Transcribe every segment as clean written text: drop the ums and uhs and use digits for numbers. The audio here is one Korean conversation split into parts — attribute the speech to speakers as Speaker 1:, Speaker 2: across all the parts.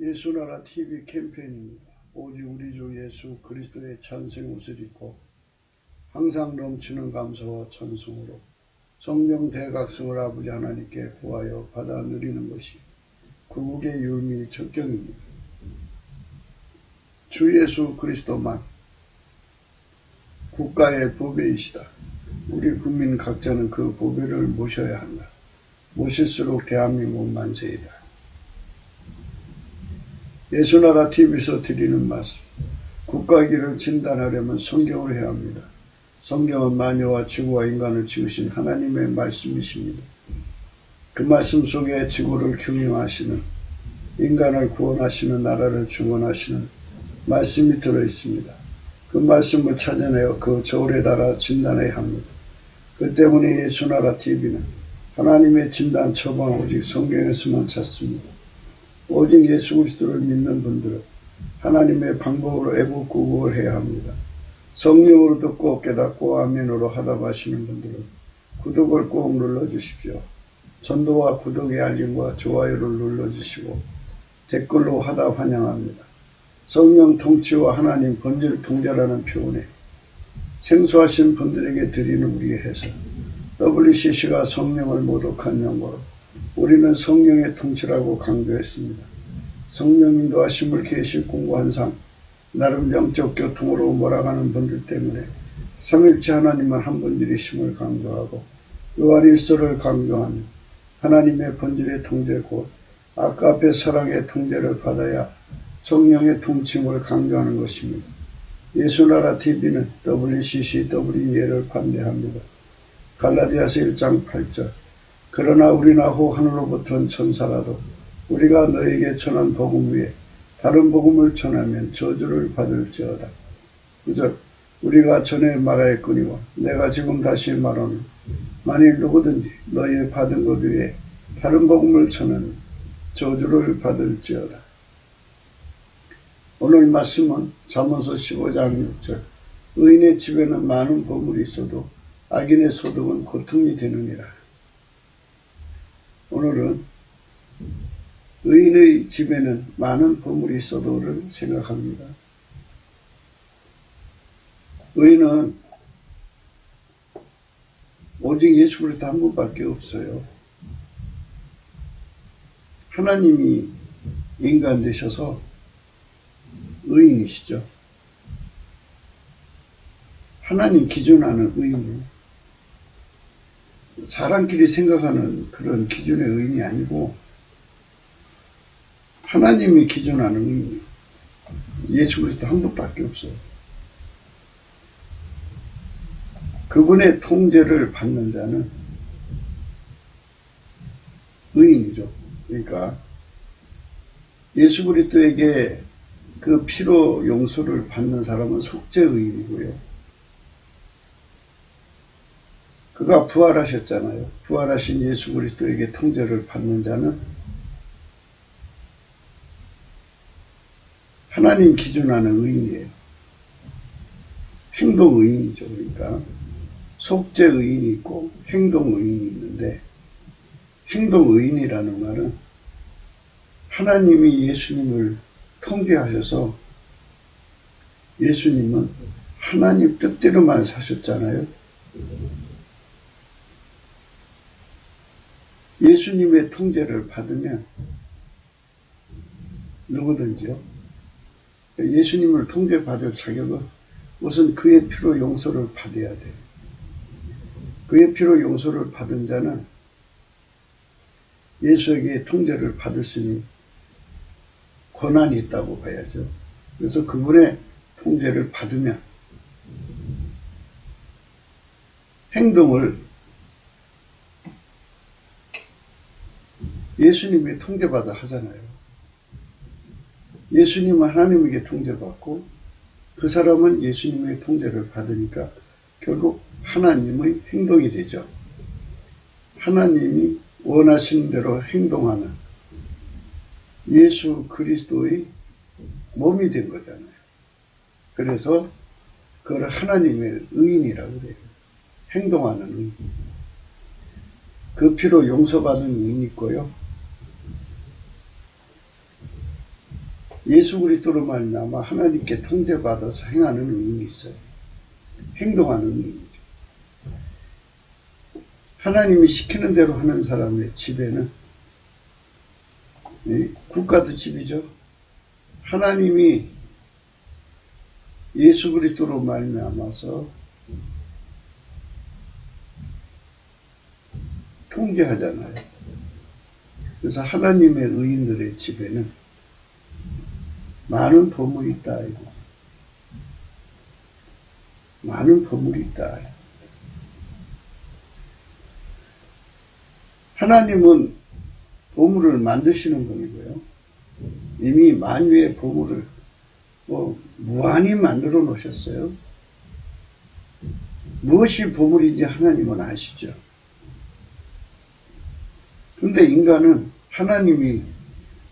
Speaker 1: 예수나라 TV 캠페인입니다. 오직 우리 주 예수 그리스도의 찬송 옷을 입고 항상 넘치는 감사와 찬송으로 성령 대각성을 아버지 하나님께 구하여 받아 누리는 것이 구국의 율미 적경입니다. 주 예수 그리스도만 국가의 보배이시다. 우리 국민 각자는 그 보배를 모셔야 한다. 모실수록 대한민국 만세이다. 예수나라 TV에서 드리는 말씀. 국가기를 진단하려면 성경을 해야 합니다. 성경은 만유와 지구와 인간을 지으신 하나님의 말씀이십니다. 그 말씀 속에 지구를 경영하시는, 인간을 구원하시는, 나라를 주권하시는 말씀이 들어있습니다. 그 말씀을 찾아내어 그 저울에 달아 진단해야 합니다. 그 때문에 예수나라 TV는 하나님의 진단 처방 오직 성경에서만 찾습니다. 오직 예수 그리스도를 믿는 분들은 하나님의 방법으로 애국구국을 해야 합니다. 성령으로 듣고 깨닫고 아멘으로 하답하시는 분들은 구독을 꼭 눌러주십시오. 전도와 구독의 알림과 좋아요를 눌러주시고 댓글로 하답 환영합니다. 성령 통치와 하나님 본질 통제라는 표현에 생소하신 분들에게 드리는 우리의 해석. WCC가 성령을 모독한 용어로 우리는 성령의 통치라고 강조했습니다. 성령 인도하심을 계시 공부한 상 나름 영적 교통으로 몰아가는 분들 때문에 삼일체 하나님은 한 분들이심을 강조하고 요한일서를 강조하며 하나님의 본질의 통제 곧 아까 앞에 사랑의 통제를 받아야 성령의 통치임을 강조하는 것입니다. 예수나라 TV는 WCCWE를 반대합니다. 갈라디아서 1장 8절 그러나 우리나 호 하늘로부터 천사라도 우리가 너에게 전한 복음 위에 다른 복음을 전하면 저주를 받을지어다. 9절 우리가 전에 말하였거니와 내가 지금 다시 말하노니 만일 누구든지 너의 받은 것 위에 다른 복음을 전하면 저주를 받을지어다. 오늘 말씀은 잠언서 15장 6절 의인의 집에는 많은 보물이 있어도 악인의 소득은 고통이 되느니라. 오늘은 의인의 집에는 많은 보물이 있어도를 생각합니다. 의인은 오직 예수 그리스도 한 분밖에 없어요. 하나님이 인간 되셔서 의인이시죠. 하나님 기준하는 의인이에요. 사람끼리 생각하는 그런 기준의 의인이 아니고 하나님이 기준하는 의인이에요. 예수 그리스도 한 분밖에 없어요. 그분의 통제를 받는 자는 의인이죠. 그러니까 예수 그리스도에게 그 피로 용서를 받는 사람은 속죄 의인이고요. 그가 부활하셨잖아요. 부활하신 예수 그리스도에게 통제를 받는 자는 하나님 기준하는 의인이에요. 행동 의인이죠. 그러니까 속죄 의인이 있고 행동 의인이 있는데 행동 의인이라는 말은 하나님이 예수님을 통제하셔서 예수님은 하나님 뜻대로만 사셨잖아요. 예수님의 통제를 받으면 누구든지요. 예수님을 통제받을 자격은 우선 그의 피로 용서를 받아야 돼요. 그의 피로 용서를 받은 자는 예수에게 통제를 받을 수 있는 권한이 있다고 봐야죠. 그래서 그분의 통제를 받으면 행동을 예수님이 통제받아 하잖아요. 예수님은 하나님에게 통제받고 그 사람은 예수님의 통제를 받으니까 결국 하나님의 행동이 되죠. 하나님이 원하시는 대로 행동하는 예수 그리스도의 몸이 된 거잖아요. 그래서 그걸 하나님의 의인이라고 그래요. 행동하는 의인. 그 피로 용서받은 의인이 있고요. 예수 그리스도로 말미암아 하나님께 통제받아서 행하는 의미 있어요. 행동하는 의미죠. 하나님이 시키는 대로 하는 사람의 지배는 국가도 집이죠. 하나님이 예수 그리스도로 말미암아서 통제하잖아요. 그래서 하나님의 의인들의 집에는 많은 보물이 있다. 많은 보물이 있다. 하나님은 보물을 만드시는 분이고요. 이미 만유의 보물을 무한히 만들어 놓으셨어요. 무엇이 보물인지 하나님은 아시죠. 그런데 인간은 하나님이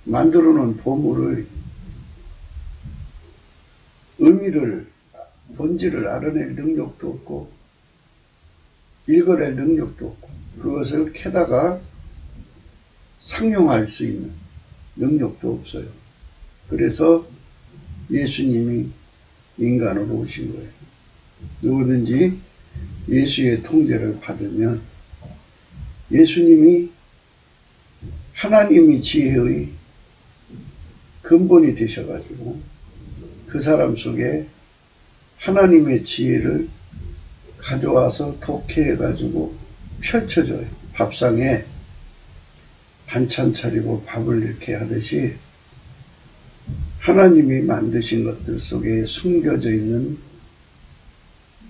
Speaker 1: 만들어 놓은 보물의 의미를, 본질을 알아낼 능력도 없고 읽어낼 능력도 없고 그것을 캐다가 상용할 수 있는 능력도 없어요. 그래서 예수님이 인간으로 오신 거예요. 누구든지 예수의 통제를 받으면 예수님이 하나님이 지혜의 근본이 되셔가지고 그 사람 속에 하나님의 지혜를 가져와서 독해해가지고 펼쳐줘요. 밥상에 반찬 차리고 밥을 이렇게 하듯이 하나님이 만드신 것들 속에 숨겨져 있는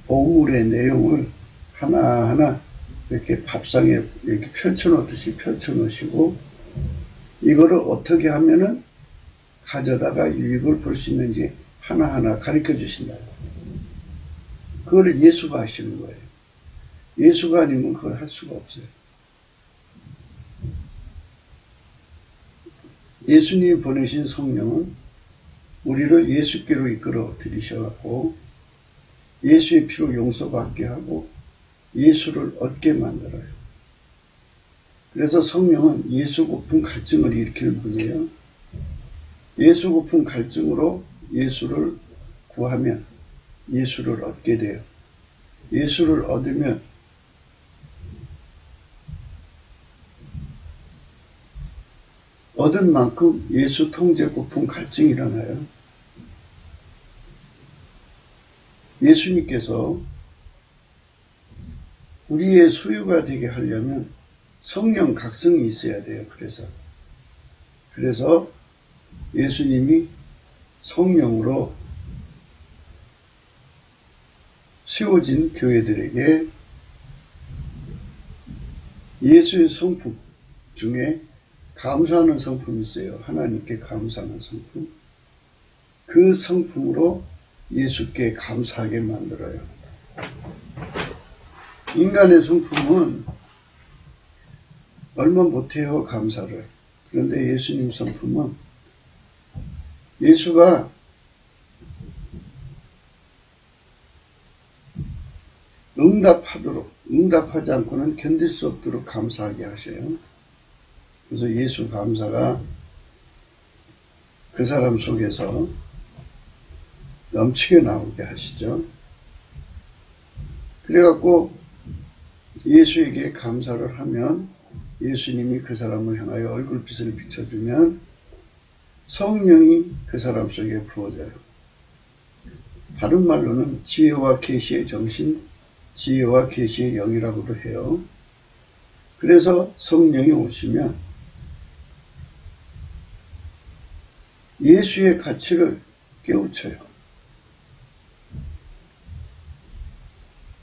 Speaker 1: 보물의 내용을 하나하나 이렇게 밥상에 이렇게 펼쳐놓듯이 펼쳐놓으시고 이거를 어떻게 하면은 가져다가 유익을 볼 수 있는지 하나하나 가르쳐 주신다. 그걸 예수가 하시는 거예요. 예수가 아니면 그걸 할 수가 없어요. 예수님이 보내신 성령은 우리를 예수께로 이끌어 들이셔갖고 예수의 피로 용서받게 하고 예수를 얻게 만들어요. 그래서 성령은 예수 고픈 갈증을 일으키는 분이에요. 예수 고픈 갈증으로 예수를 구하면 예수를 얻게 돼요. 예수를 얻으면 얻은 만큼 예수 통제 고픈 갈증이 일어나요. 예수님께서 우리의 소유가 되게 하려면 성령 각성이 있어야 돼요. 그래서 예수님이 성령으로 세워진 교회들에게 예수의 성품 중에 감사하는 성품이 있어요. 하나님께 감사하는 성품. 그 성품으로 예수께 감사하게 만들어요. 인간의 성품은 얼마 못해요, 감사를. 그런데 예수님 성품은 예수가 응답하지 않고는 견딜 수 없도록 감사하게 하셔요. 그래서 예수 감사가 그 사람 속에서 넘치게 나오게 하시죠. 그래갖고 예수에게 감사를 하면 예수님이 그 사람을 향하여 얼굴빛을 비춰주면 성령이 그 사람 속에 부어져요. 다른 말로는 지혜와 계시의 정신, 지혜와 계시의 영이라고도 해요. 그래서 성령이 오시면 예수의 가치를 깨우쳐요.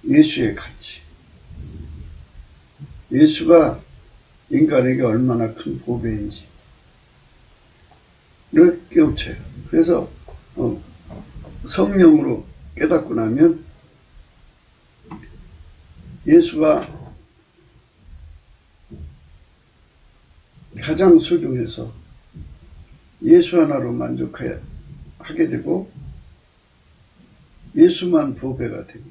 Speaker 1: 예수의 가치. 예수가 인간에게 얼마나 큰 보배인지를 깨우쳐요. 그래서 성령으로 깨닫고 나면 예수가 가장 소중해서 예수 하나로 만족하게 되고 예수만 보배가 되고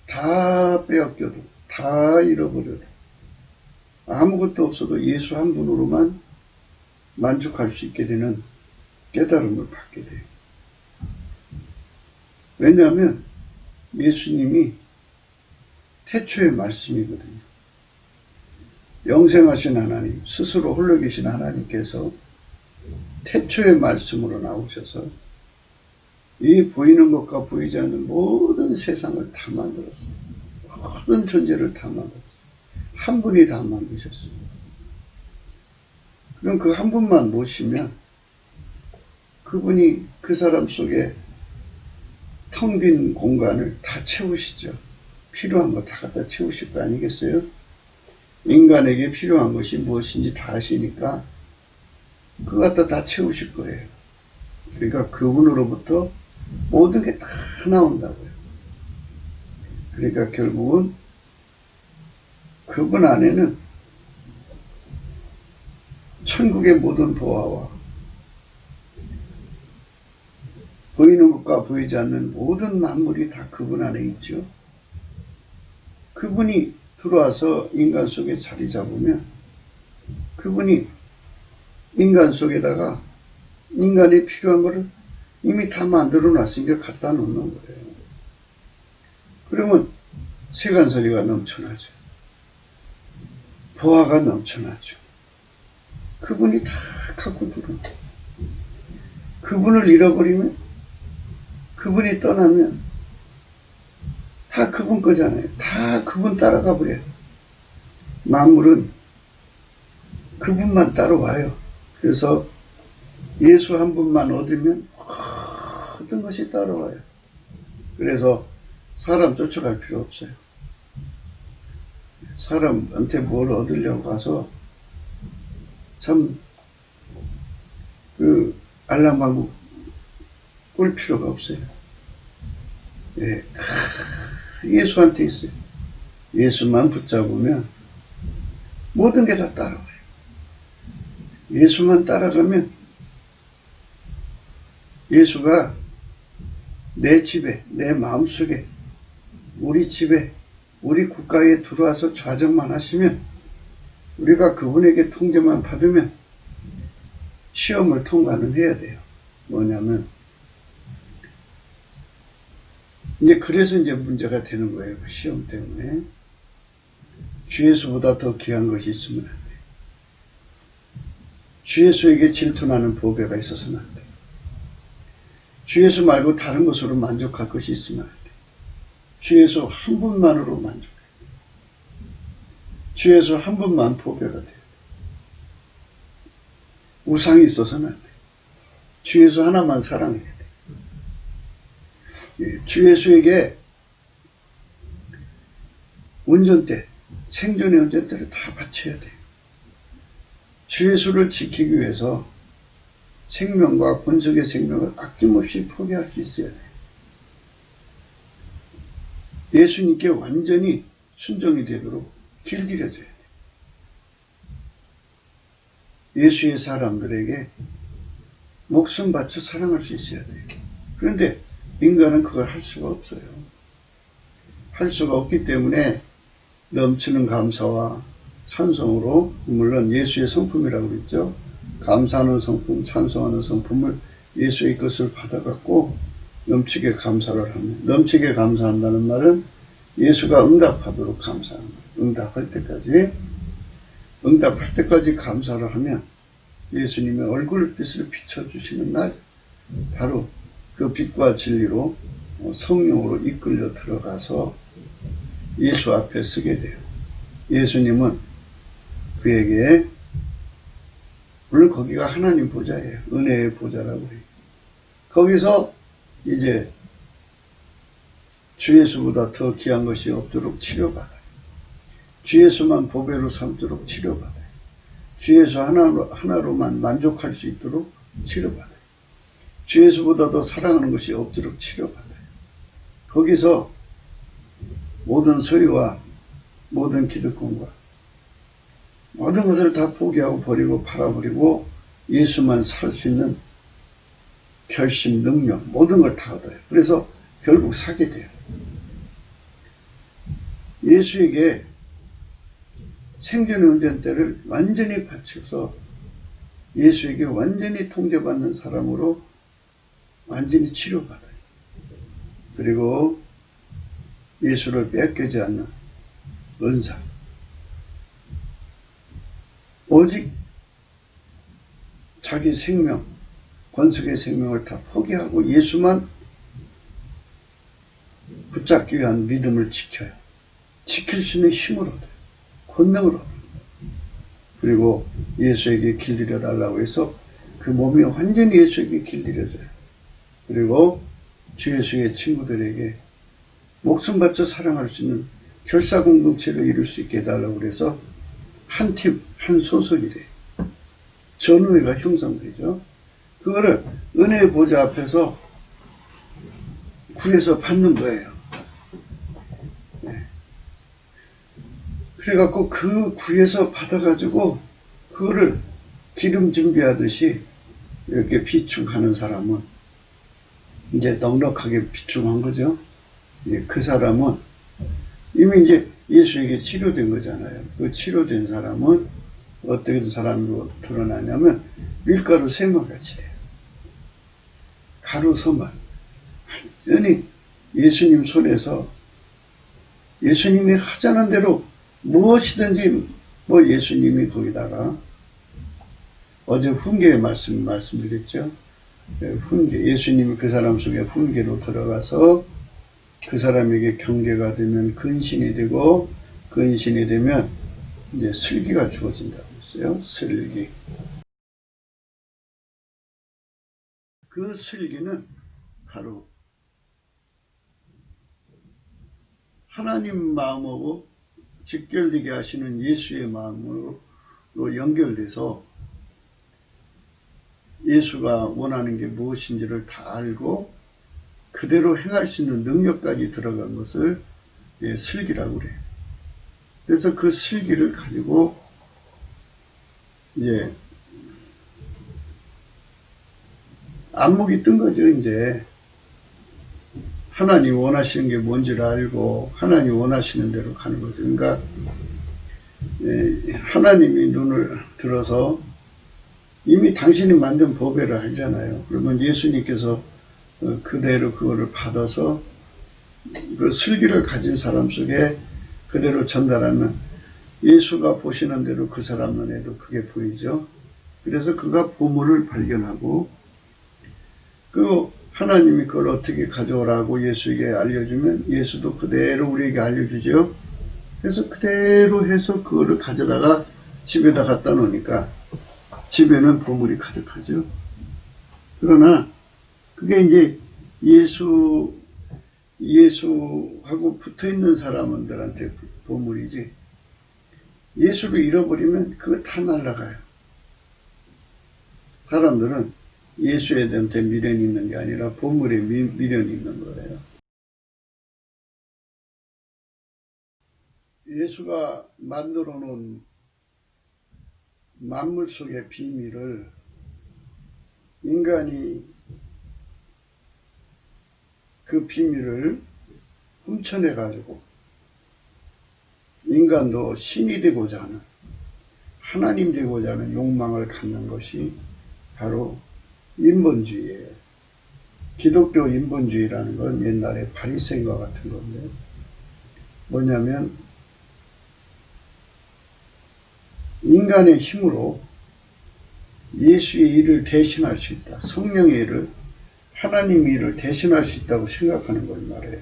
Speaker 1: 다 빼앗겨도 다 잃어버려도 아무것도 없어도 예수 한 분으로만 만족할 수 있게 되는 깨달음을 받게 돼요. 왜냐하면 예수님이 태초의 말씀이거든요. 영생하신 하나님, 스스로 홀로 계신 하나님께서 태초의 말씀으로 나오셔서 이 보이는 것과 보이지 않는 모든 세상을 다 만들었어요. 모든 존재를 다 만들었어요. 한 분이 다 만드셨어요. 그럼 그 한 분만 모시면 그분이 그 사람 속에 텅 빈 공간을 다 채우시죠. 필요한 거 다 갖다 채우실 거 아니겠어요? 인간에게 필요한 것이 무엇인지 다 아시니까 그거 갖다 다 채우실 거예요. 그러니까 그분으로부터 모든 게 다 나온다고요. 그러니까 결국은 그분 안에는 천국의 모든 보화와 보이는 것과 보이지 않는 모든 만물이 다 그분 안에 있죠. 그분이 들어와서 인간 속에 자리 잡으면 그분이 인간 속에다가 인간이 필요한 것을 이미 다 만들어 놨으니까 갖다 놓는 거예요. 그러면 세간살이가 넘쳐나죠. 보화가 넘쳐나죠. 그분이 다 갖고 들어오는 거예요. 그분을 잃어버리면, 그분이 떠나면 다 그분 거잖아요. 다 그분 따라가 버려요. 만물은 그분만 따라와요. 그래서 예수 한 분만 얻으면 모든 것이 따라와요. 그래서 사람 쫓아갈 필요 없어요. 사람한테 뭘 얻으려고 가서 참 알랑방구 꿀 필요가 없어요. 예, 예수한테 있어요. 예수만 붙잡으면 모든 게 다 따라와요. 예수만 따라가면 예수가 내 집에, 내 마음속에, 우리 집에, 우리 국가에 들어와서 좌정만 하시면 우리가 그분에게 통제만 받으면 시험을 통과는 해야 돼요. 뭐냐면 이제 그래서 이제 문제가 되는 거예요. 그 시험 때문에. 주 예수보다 더 귀한 것이 있으면 안 돼요. 주 예수에게 질투나는 보배가 있어서는 안 돼요. 주 예수 말고 다른 것으로 만족할 것이 있으면 안 돼요. 주 예수 한 분만으로 만족해요. 주 예수 한 분만 보배가 돼요. 우상이 있어서는 안 돼요. 주 예수 하나만 사랑해야 돼요. 주 예수에게 운전대, 생존의 운전대를 다 바쳐야 돼요. 주 예수를 지키기 위해서 생명과 본성의 생명을 아낌없이 포기할 수 있어야 돼요. 예수님께 완전히 순종이 되도록 길들여져야 돼요. 예수의 사람들에게 목숨 바쳐 사랑할 수 있어야 돼요. 그런데 인간은 그걸 할 수가 없어요. 할 수가 없기 때문에 넘치는 감사와 찬송으로, 물론 예수의 성품이라고 그랬죠. 감사하는 성품, 찬송하는 성품을 예수의 것을 받아갖고 넘치게 감사를 하면, 넘치게 감사한다는 말은 예수가 응답하도록 감사하는 거예요. 응답할 때까지 감사를 하면 예수님의 얼굴빛을 비춰주시는 날, 바로 그 빛과 진리로 성령으로 이끌려 들어가서 예수 앞에 서게 돼요. 예수님은 그에게, 물론 거기가 하나님 보좌예요. 은혜의 보좌라고 해요. 거기서 이제 주 예수보다 더 귀한 것이 없도록 치료받아요. 주 예수만 보배로 삼도록 치료받아요. 주 예수 하나로만 만족할 수 있도록 치료받아요. 주 예수보다 더 사랑하는 것이 없도록 치료받아요. 거기서 모든 소유와 모든 기득권과 모든 것을 다 포기하고 버리고 팔아버리고 예수만 살 수 있는 결심, 능력, 모든 걸 다 얻어요. 그래서 결국 사게 돼요. 예수에게 생존의 운전대를 완전히 바쳐서 예수에게 완전히 통제받는 사람으로 완전히 치료받아요. 그리고 예수를 뺏기지 않는 은사. 오직 자기 생명, 권속의 생명을 다 포기하고 예수만 붙잡기 위한 믿음을 지켜요. 지킬 수 있는 힘을 얻어요. 권능을 얻어요. 그리고 예수에게 길들여 달라고 해서 그 몸이 완전히 예수에게 길들여져요. 그리고 주 예수의 친구들에게 목숨 바쳐 사랑할 수 있는 결사공동체를 이룰 수 있게 해달라고 그래서 한 팀, 한 소속이 돼요. 전우회가 형성되죠. 그거를 은혜의 보좌 앞에서 구해서 받는 거예요. 네. 그래갖고 그 구해서 받아가지고 그거를 기름 준비하듯이 이렇게 비축하는 사람은 이제 넉넉하게 비축한 거죠. 그 사람은 이미 이제 예수에게 치료된 거잖아요. 그 치료된 사람은 어떤 사람으로 드러나냐면 밀가루 세마같이 돼요. 가루 서만. 완전히 예수님 손에서 예수님이 하자는 대로 무엇이든지 뭐 예수님이 거기다가 어제 훈계의 말씀드렸죠. 훈계, 예수님이 그 사람 속에 훈계로 들어가서 그 사람에게 경계가 되면 근신이 되고 근신이 되면 이제 슬기가 주어진다고 했어요. 슬기. 그 슬기는 바로 하나님 마음하고 직결되게 하시는 예수의 마음으로 연결돼서 예수가 원하는 게 무엇인지를 다 알고 그대로 행할 수 있는 능력까지 들어간 것을 슬기라고 그래요. 그래서 그 슬기를 가지고 이제 안목이 뜬 거죠. 이제 하나님 원하시는 게 뭔지를 알고 하나님 원하시는 대로 가는 거죠. 그러니까 하나님이 눈을 들어서 이미 당신이 만든 법회를 알잖아요. 그러면 예수님께서 그대로 그거를 받아서 그 슬기를 가진 사람 속에 그대로 전달하면 예수가 보시는 대로 그 사람 눈에도 그게 보이죠. 그래서 그가 보물을 발견하고 그 하나님이 그걸 어떻게 가져오라고 예수에게 알려주면 예수도 그대로 우리에게 알려주죠. 그래서 그대로 해서 그거를 가져다가 집에다 갖다 놓으니까 집에는 보물이 가득하죠. 그러나 그게 이제 예수하고 붙어 있는 사람들한테 보물이지 예수를 잃어버리면 그거 다 날아가요. 사람들은 예수에 대한 미련이 있는 게 아니라 보물에 미련이 있는 거예요. 예수가 만들어 놓은 만물 속의 비밀을 인간이 그 비밀을 훔쳐내 가지고 인간도 신이 되고자 하는 하나님 되고자 하는 욕망을 갖는 것이 바로 인본주의예요. 기독교 인본주의라는 건 옛날에 바리새인과 같은 건데 뭐냐면 인간의 힘으로 예수의 일을 대신할 수 있다. 성령의 일을 하나님의 일을 대신할 수 있다고 생각하는 걸 말해요.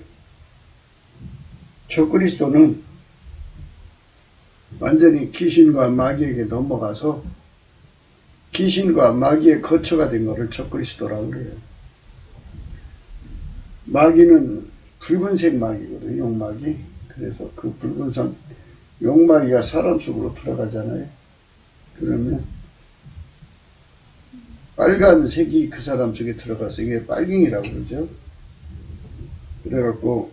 Speaker 1: 적그리스도는 완전히 귀신과 마귀에게 넘어가서 귀신과 마귀의 거처가 된 것을 적그리스도라고 그래요. 마귀는 붉은색 마귀거든요. 용마귀. 그래서 그 붉은색 용마귀가 사람 속으로 들어가잖아요. 그러면 빨간색이 그 사람 속에 들어가서 이게 빨갱이라고 그러죠. 그래갖고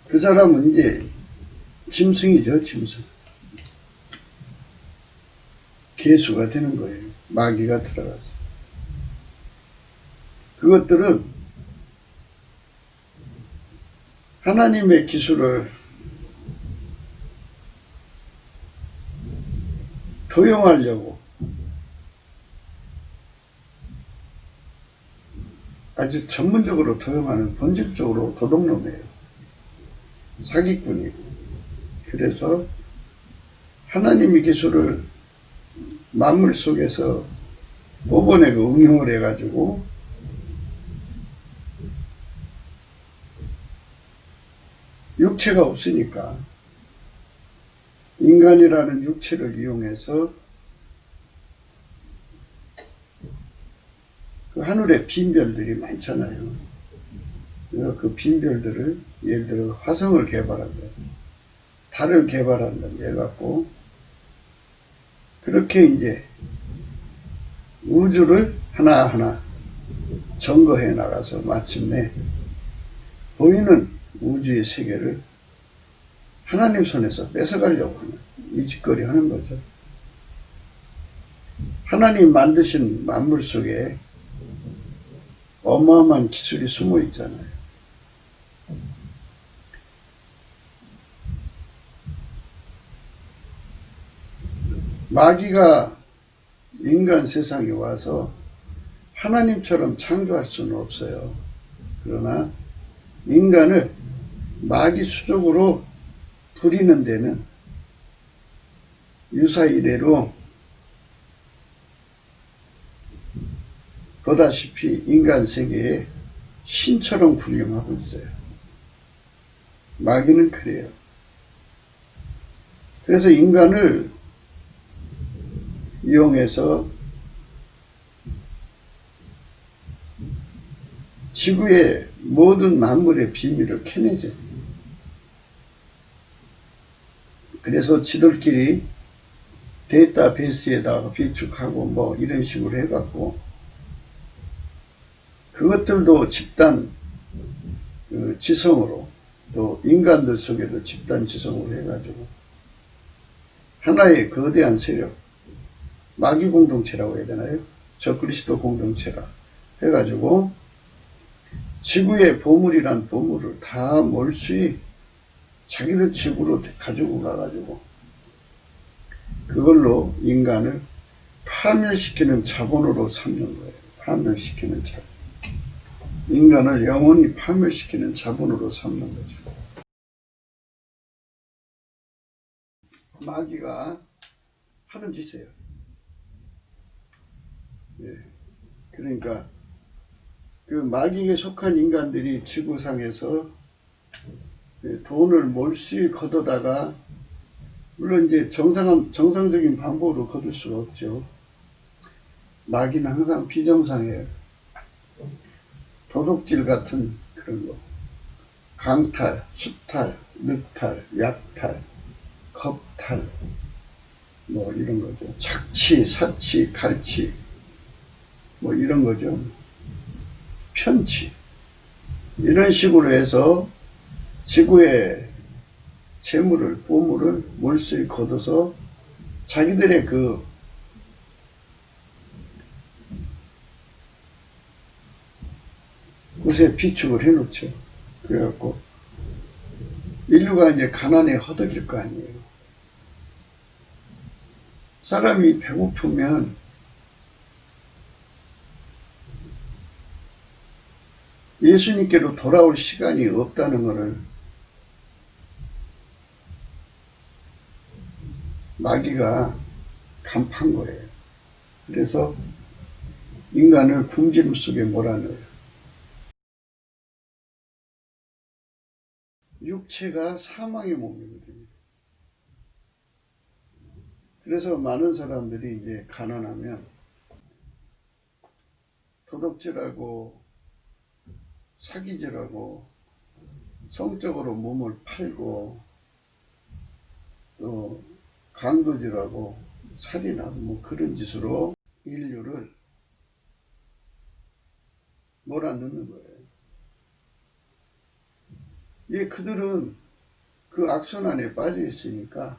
Speaker 1: 그 사람은 이제 짐승이죠. 짐승. 개수가 되는 거예요. 마귀가 들어가서. 그것들은 하나님의 기술을 도용하려고 아주 전문적으로 도용하는 본질적으로 도둑놈이에요. 사기꾼이고. 그래서 하나님의 기술을 만물 속에서 뽑아내고 응용을 해가지고 육체가 없으니까 인간이라는 육체를 이용해서 그 하늘에 빈별들이 많잖아요. 그 빈별들을 예를 들어 화성을 개발한다, 달을 개발한다 해갖고 그렇게 이제 우주를 하나하나 점거해 나가서 마침내 보이는 우주의 세계를 하나님 손에서 뺏어가려고 하는 이 짓거리 하는 거죠. 하나님 만드신 만물 속에 어마어마한 기술이 숨어 있잖아요. 마귀가 인간 세상에 와서 하나님처럼 창조할 수는 없어요. 그러나 인간을 마귀 수족으로 부리는 데는 유사이래로 보다시피 인간 세계에 신처럼 군림하고 있어요. 마귀는 그래요. 그래서 인간을 이용해서 지구의 모든 만물의 비밀을 캐내죠. 그래서 지들끼리 데이터베이스에다가 비축하고 뭐 이런 식으로 해갖고 그것들도 집단 지성으로 또 인간들 속에도 집단 지성으로 해가지고 하나의 거대한 세력, 마귀 공동체라고 해야 되나요? 적그리스도 공동체라 해가지고 지구의 보물이란 보물을 다 몰수히 자기들 지구로 가지고 가가지고 그걸로 인간을 파멸시키는 자본으로 삼는 거예요. 파멸시키는 자본. 인간을 영원히 파멸시키는 자본으로 삼는 거죠. 마귀가 하는 짓이에요. 예. 그러니까 그 마귀에 속한 인간들이 지구상에서 돈을 몰수히 걷어다가 물론 이제 정상적인 방법으로 거둘 수가 없죠. 마귀는 항상 비정상이에요. 도둑질 같은 그런 거, 강탈, 수탈, 늑탈, 약탈, 겁탈, 뭐 이런 거죠. 착취, 사치, 갈취, 뭐 이런 거죠. 편취, 이런 식으로 해서 지구의 재물을, 보물을 몰수히 걷어서 자기들의 그 곳에 비축을 해놓죠. 그래갖고 인류가 이제 가난에 허덕일 거 아니에요. 사람이 배고프면 예수님께로 돌아올 시간이 없다는 것을 마귀가 간파한 거예요. 그래서 인간을 굶주림 속에 몰아넣어요. 육체가 사망의 몸이거든요. 그래서 많은 사람들이 이제 가난하면 도둑질하고 사기질하고 성적으로 몸을 팔고 또 강도질하고 살인하고 뭐 그런 짓으로 인류를 몰아넣는 거예요. 예, 그들은 그 악선 안에 빠져 있으니까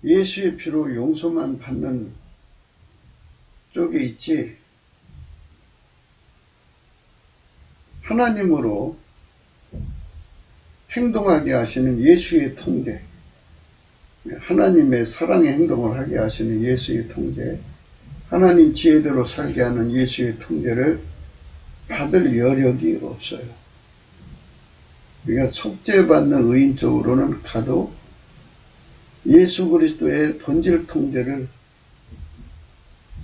Speaker 1: 예수의 피로 용서만 받는 쪽에 있지 하나님으로 행동하게 하시는 예수의 통제, 하나님의 사랑의 행동을 하게 하시는 예수의 통제, 하나님 지혜대로 살게 하는 예수의 통제를 받을 여력이 없어요. 우리가 속죄받는 의인 쪽으로는 가도 예수 그리스도의 본질 통제를,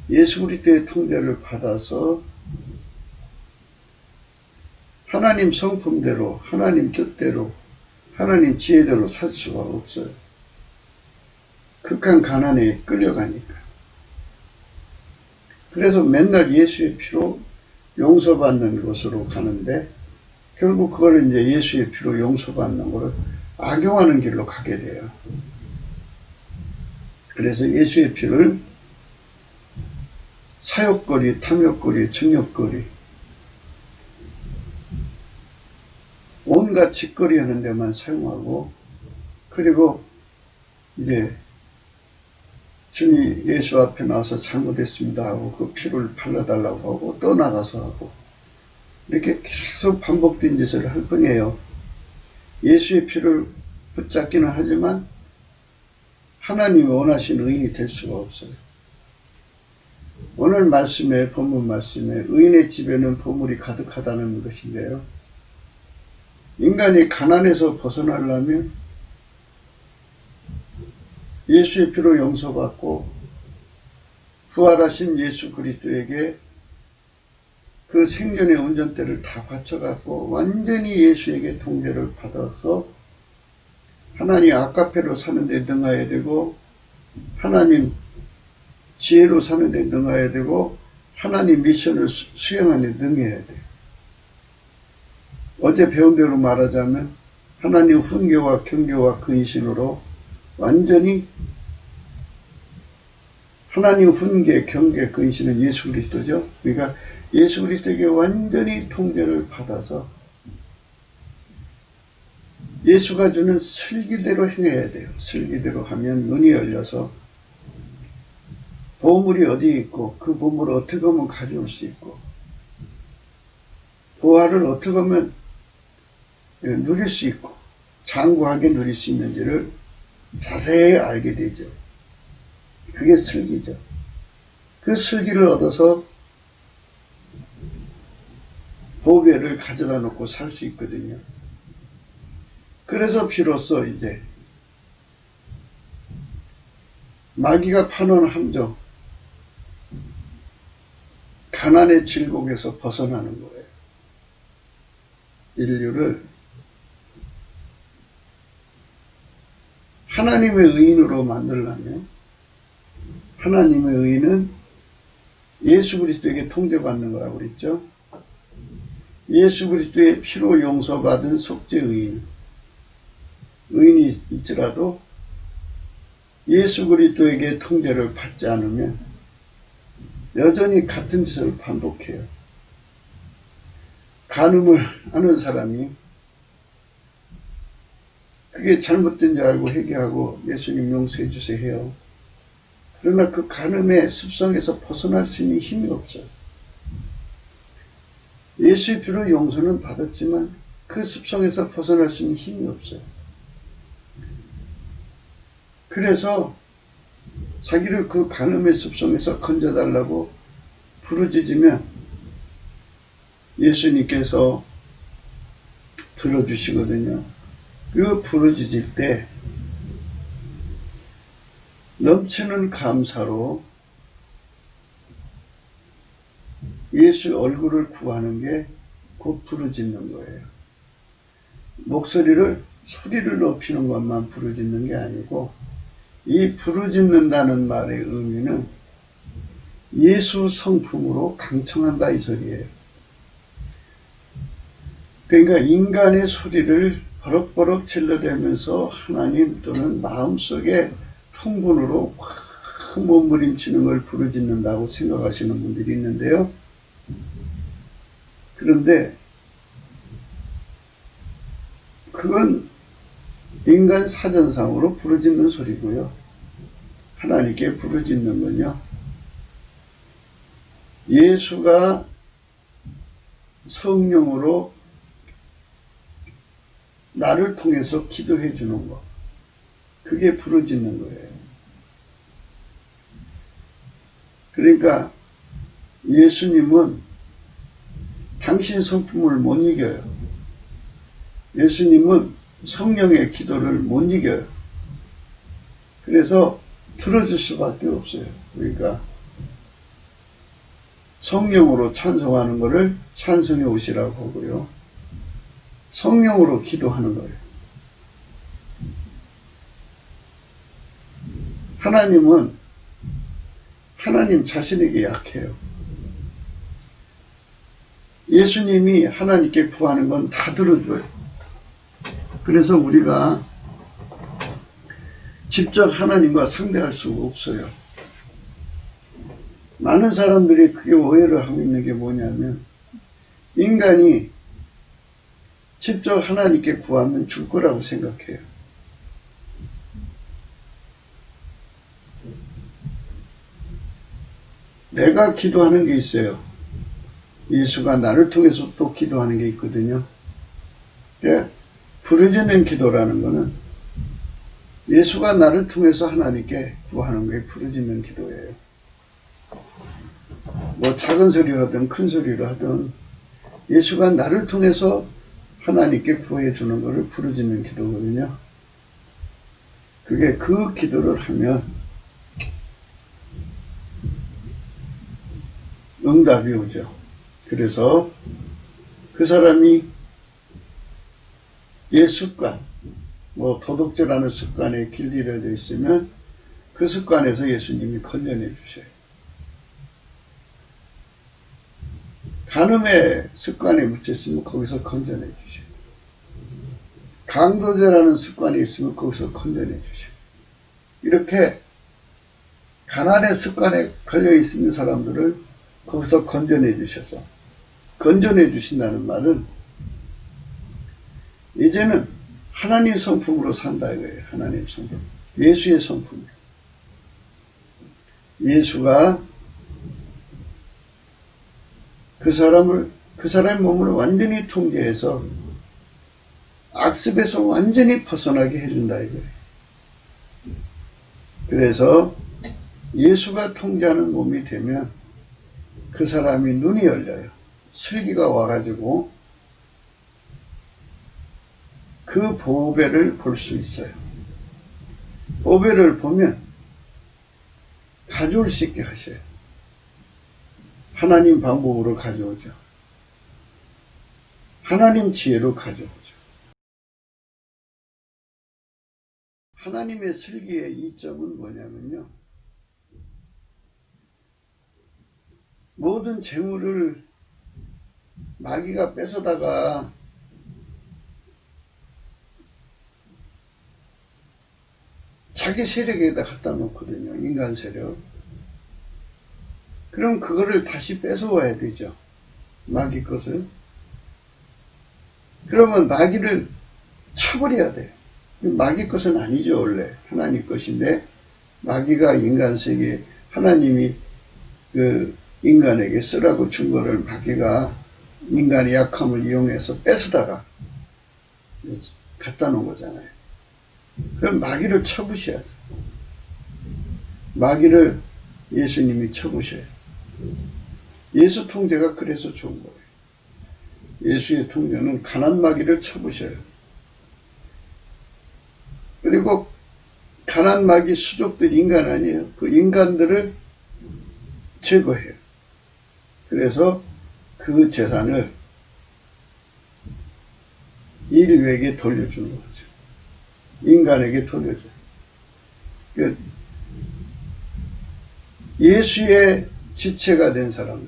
Speaker 1: 예수 그리스도의 통제를 받아서 하나님 성품대로, 하나님 뜻대로, 하나님 지혜대로 살 수가 없어요. 극한 가난에 끌려가니까. 그래서 맨날 예수의 피로 용서받는 곳으로 가는데, 결국 그걸 이제 예수의 피로 용서받는 것을 악용하는 길로 가게 돼요. 그래서 예수의 피를 사욕거리, 탐욕거리, 정욕거리, 온갖 짓거리 하는 데만 사용하고, 그리고 이제 주님 예수 앞에 나와서 잘못했습니다 하고 그 피를 발라달라고 하고 또 나가서 하고, 이렇게 계속 반복된 짓을 할 뿐이에요. 예수의 피를 붙잡기는 하지만 하나님이 원하시는 의인이 될 수가 없어요. 오늘 말씀에, 본문 말씀에 의인의 집에는 보물이 가득하다는 것인데요. 인간이 가난에서 벗어나려면 예수의 피로 용서받고 부활하신 예수 그리스도에게 그 생전의 운전대를 다 바쳐갖고 완전히 예수에게 통제를 받아서 하나님 아카페로 사는 데 능해야 되고, 하나님 지혜로 사는 데 능해야 되고, 하나님 미션을 수행하는 데 능해야 돼요. 어제 배운 대로 말하자면 하나님 훈계와 경계와 근신으로 완전히, 하나님 훈계, 경계, 근신은 예수 그리스도죠. 그러니까 예수 그리스도에게 완전히 통제를 받아서 예수가 주는 슬기대로 행해야 돼요. 슬기대로 하면 눈이 열려서 보물이 어디에 있고 그 보물을 어떻게 하면 가져올 수 있고 부활을 어떻게 하면 누릴 수 있고 장구하게 누릴 수 있는지를 자세히 알게 되죠. 그게 슬기죠. 그 슬기를 얻어서 보배를 가져다 놓고 살 수 있거든요. 그래서 비로소 이제 마귀가 파놓은 함정, 가난의 질곡에서 벗어나는 거예요. 인류를 하나님의 의인으로 만들려면 하나님의 의인은 예수 그리스도에게 통제받는 거라고 그랬죠. 예수 그리스도의 피로 용서받은 속죄 의인이 있더라도 예수 그리스도에게 통제를 받지 않으면 여전히 같은 짓을 반복해요. 간음을 하는 사람이 그게 잘못된 줄 알고 회개하고 예수님 용서해 주세요 해요. 그러나 그 간음의 습성에서 벗어날 수 있는 힘이 없어요. 예수의 피로 용서는 받았지만 그 습성에서 벗어날 수 있는 힘이 없어요. 그래서 자기를 그 간음의 습성에서 건져달라고 부르짖으면 예수님께서 들어주시거든요. 그 부르짖을 때 넘치는 감사로 예수의 얼굴을 구하는 게 곧 부르짖는 거예요. 소리를 높이는 것만 부르짖는 게 아니고, 이 부르짖는다는 말의 의미는 예수 성품으로 강청한다 이 소리예요. 그러니까 인간의 소리를 버럭버럭 질러대면서 하나님 또는 마음속에 통분으로 확 몸부림치는 걸 부르짖는다고 생각하시는 분들이 있는데요. 그런데 그건 인간 사전상으로 부르짖는 소리고요. 하나님께 부르짖는 건요, 예수가 성령으로 나를 통해서 기도해 주는 것, 그게 부르짖는 거예요. 그러니까 예수님은 당신 성품을 못 이겨요. 예수님은 성령의 기도를 못 이겨요. 그래서 들어줄 수밖에 없어요. 그러니까 성령으로 찬송하는 것을 찬송의 옷이라고 하고요. 성령으로 기도하는 거예요. 하나님은 하나님 자신에게 약해요. 예수님이 하나님께 구하는 건 다 들어줘요. 그래서 우리가 직접 하나님과 상대할 수가 없어요. 많은 사람들이 그게 오해를 하고 있는 게 뭐냐면, 인간이 직접 하나님께 구하면 줄 거라고 생각해요. 내가 기도하는 게 있어요. 예수가 나를 통해서 또 기도하는 게 있거든요. 부르짖는 기도라는 거는 예수가 나를 통해서 하나님께 구하는 게 부르짖는 기도예요. 뭐 작은 소리로 하든 큰 소리로 하든 예수가 나를 통해서 하나님께 구해 주는 것을 부르짖는 기도거든요. 그게 그 기도를 하면 응답이 오죠. 그래서 그 사람이 습관, 뭐 도덕질하는 습관에 길들여져 있으면 그 습관에서 예수님이 건져내 주셔요. 간음의 습관에 묻혔으면 거기서 건져내 주셔요. 강도질하는 습관이 있으면 거기서 건져내 주셔요. 이렇게 가난의 습관에 걸려 있는 사람들을 거기서 건져내 주셔서, 건져내 주신다는 말은 이제는 하나님 성품으로 산다 이거예요. 하나님 성품. 예수의 성품. 예수가 그 사람의 몸을 완전히 통제해서 악습에서 완전히 벗어나게 해준다 이거예요. 그래서 예수가 통제하는 몸이 되면 그 사람이 눈이 열려요. 슬기가 와가지고 그 보배를 볼 수 있어요. 보배를 보면 가져올 수 있게 하셔요. 하나님 방법으로 가져오죠. 하나님 지혜로 가져오죠. 하나님의 슬기의 이점은 뭐냐면요. 모든 재물을 마귀가 뺏어다가 자기 세력에다 갖다 놓거든요. 인간 세력. 그럼 그거를 다시 뺏어와야 되죠. 마귀 것을. 그러면 마귀를 쳐버려야 돼요. 마귀 것은 아니죠. 원래 하나님 것인데 마귀가 인간 세계에 하나님이 그 인간에게 쓰라고 준 거를 마귀가 인간의 약함을 이용해서 뺏어다가 갖다 놓은 거잖아요. 그럼 마귀를 쳐부셔야죠. 마귀를 예수님이 쳐부셔요. 예수 통제가 그래서 좋은 거예요. 예수의 통제는 가난 마귀를 쳐부셔요. 그리고 가난 마귀 수족들 인간 아니에요. 그 인간들을 제거해요. 그래서 그 재산을 인류에게 돌려주는 거죠. 인간에게 돌려줘요. 예수의 지체가 된 사람들,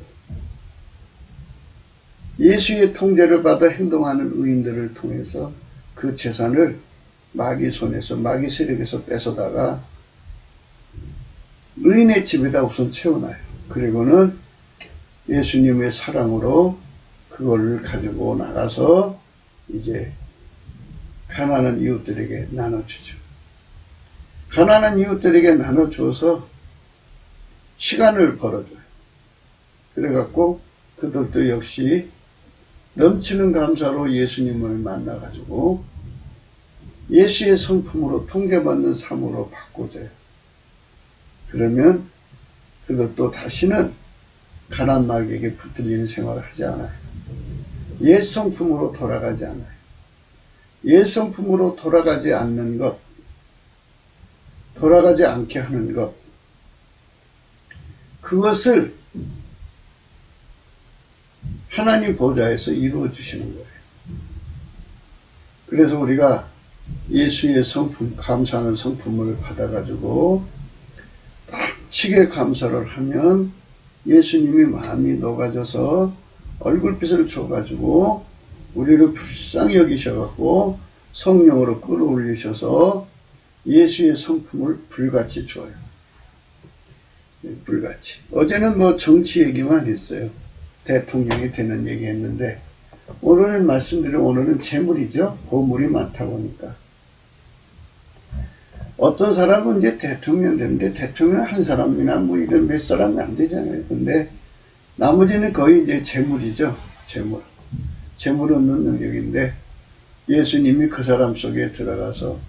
Speaker 1: 예수의 통제를 받아 행동하는 의인들을 통해서 그 재산을 마귀 손에서, 마귀 세력에서 뺏어다가 의인의 집에다 우선 채워놔요. 그리고는 예수님의 사랑으로 그걸 가지고 나가서 이제 가난한 이웃들에게 나눠주죠. 가난한 이웃들에게 나눠줘서 시간을 벌어줘요. 그래갖고 그들도 역시 넘치는 감사로 예수님을 만나가지고 예수의 성품으로 통계받는 삶으로 바꿔줘요. 그러면 그것도 다시는 가난 마귀에게 붙들리는 생활을 하지 않아요. 옛 성품으로 돌아가지 않아요. 옛 성품으로 돌아가지 않는 것, 돌아가지 않게 하는 것, 그것을 하나님 보좌에서 이루어 주시는 거예요. 그래서 우리가 예수의 성품, 감사하는 성품을 받아가지고 빡치게 감사를 하면 예수님이 마음이 녹아져서 얼굴빛을 줘가지고 우리를 불쌍히 여기셔갖고 성령으로 끌어올리셔서 예수의 성품을 불같이 줘요. 불같이. 어제는 뭐 정치 얘기만 했어요. 대통령이 되는 얘기 했는데, 오늘 말씀드린 오늘은 재물이죠. 보물이 많다 보니까. 어떤 사람은 이제 대통령 되는데, 대통령 한 사람이나 뭐 이런 몇 사람이 안 되잖아요. 근데 나머지는 거의 이제 재물이죠. 재물. 재물 얻는 능력인데, 예수님이 그 사람 속에 들어가서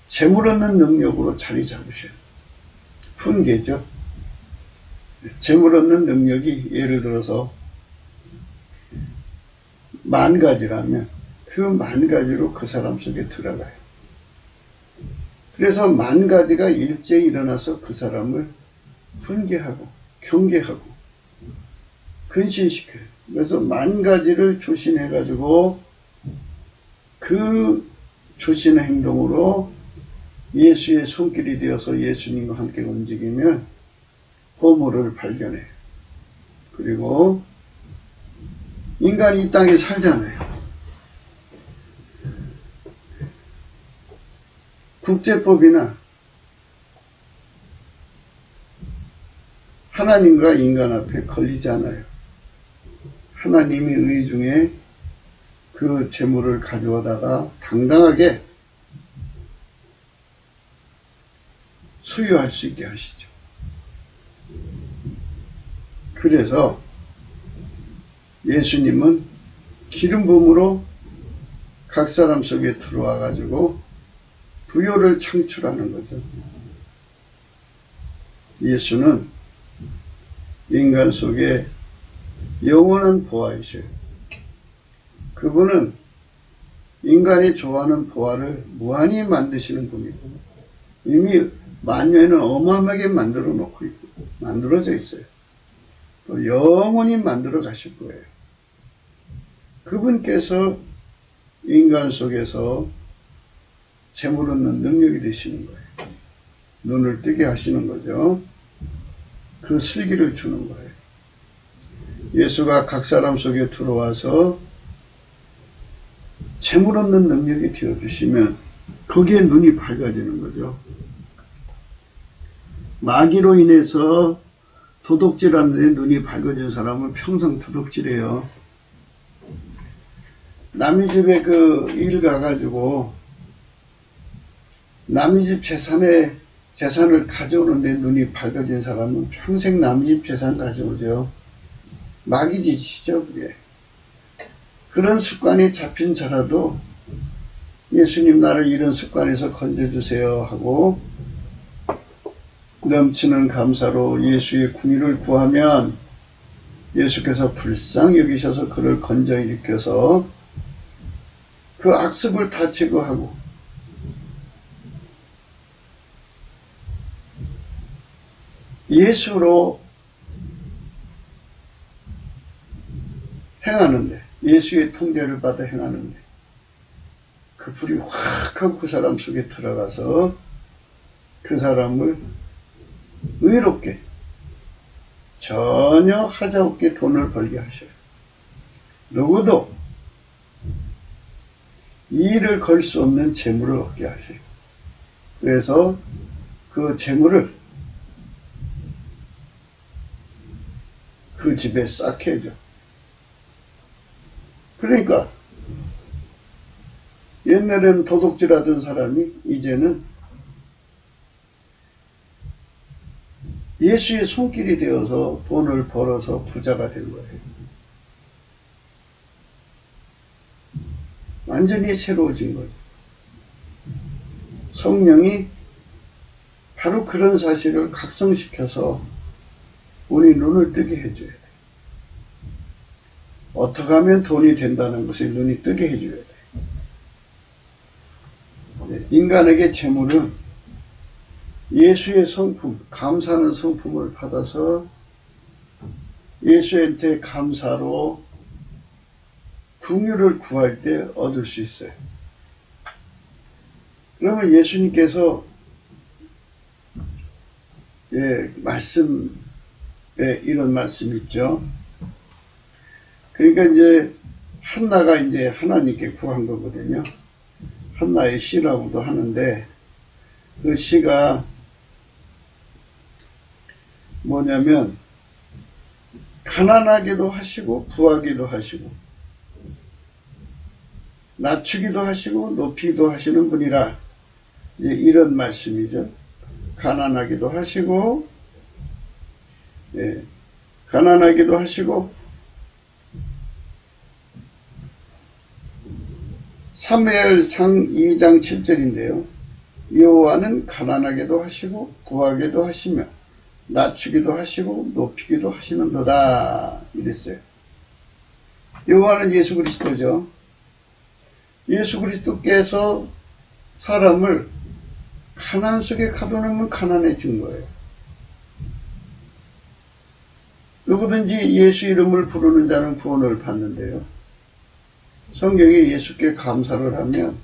Speaker 1: 재물 얻는 능력으로 자리 잡으셔요. 훈계죠. 재물 얻는 능력이 예를 들어서 10,000가지라면 그 10,000가지로 그 사람 속에 들어가요. 그래서 10,000가지가 일제히 일어나서 그 사람을 훈계하고 경계하고 근신시켜요. 그래서 10,000가지를 조신해가지고 그 조신의 행동으로 예수의 손길이 되어서 예수님과 함께 움직이면 보물을 발견해요. 그리고 인간이 이 땅에 살잖아요. 국제법이나 하나님과 인간 앞에 걸리잖아요. 하나님이 의 중에 그 재물을 가져다가 당당하게 소유할 수 있게 하시죠. 그래서 예수님은 기름 부음으로 각 사람 속에 들어와 가지고 부요를 창출하는 거죠. 예수는 인간 속에 영원한 보화이셔요. 그분은 인간이 좋아하는 보화를 무한히 만드시는 분이고 이미 만유에는 어마어마하게 만들어 놓고 있고 만들어져 있어요. 또 영원히 만들어 가실 거예요. 그분께서 인간 속에서 재물 얻는 능력이 되시는 거예요. 눈을 뜨게 하시는 거죠. 그 슬기를 주는 거예요. 예수가 각 사람 속에 들어와서 재물 얻는 능력이 되어주시면 거기에 눈이 밝아지는 거죠. 마귀로 인해서 도둑질하는 데 눈이 밝아진 사람은 평생 도둑질해요. 남의 집에 그 일 가가지고 남의 집 재산을 가져오는데 눈이 밝아진 사람은 평생 남의 집 재산 가져오죠. 마귀 짓이죠, 그게. 그런 습관이 잡힌 자라도 예수님 나를 이런 습관에서 건져주세요 하고 넘치는 감사로 예수의 궁유를 구하면 예수께서 불쌍히 여기셔서 그를 건져 일으켜서 그 악습을 다 제거하고 예수로 행하는데 예수의 통제를 받아 행하는데 그 불이 확 하고 그 사람 속에 들어가서 그 사람을 의롭게 전혀 하자없게 돈을 벌게 하셔요. 누구도 이 일을 걸 수 없는 재물을 얻게 하셔요. 그래서 그 재물을 그 집에 쌓게 해줘. 그러니까 옛날에는 도둑질하던 사람이 이제는 예수의 손길이 되어서 돈을 벌어서 부자가 된 거예요. 완전히 새로워진 거죠. 성령이 바로 그런 사실을 각성시켜서 우리 눈을 뜨게 해줘야 돼. 어떻게 하면 돈이 된다는 것에 눈이 뜨게 해줘야 돼. 인간에게 재물은 예수의 성품, 감사하는 성품을 받아서 예수한테 감사로 긍휼을 구할 때 얻을 수 있어요. 그러면 예수님께서 말씀에 이런 말씀 있죠. 그러니까 이제 한나가 이제 하나님께 구한 거거든요. 한나의 시라고도 하는데 그 시가 뭐냐면 가난하게도 하시고 부하게도 하시고 낮추기도 하시고 높이기도 하시는 분이라 이제 이런 말씀이죠. 가난하기도 하시고 가난하기도 하시고 사무엘상 2장 7절인데요. 여호와는 가난하게도 하시고 부하게도 하시며 낮추기도 하시고 높이기도 하시는도다 이랬어요. 여호와는 예수 그리스도죠. 예수 그리스도께서 사람을 가난 속에 가둬놓으면 가난해진 거예요. 누구든지 예수 이름을 부르는 자는 구원을 받는데요. 성경에 예수께 감사를 하면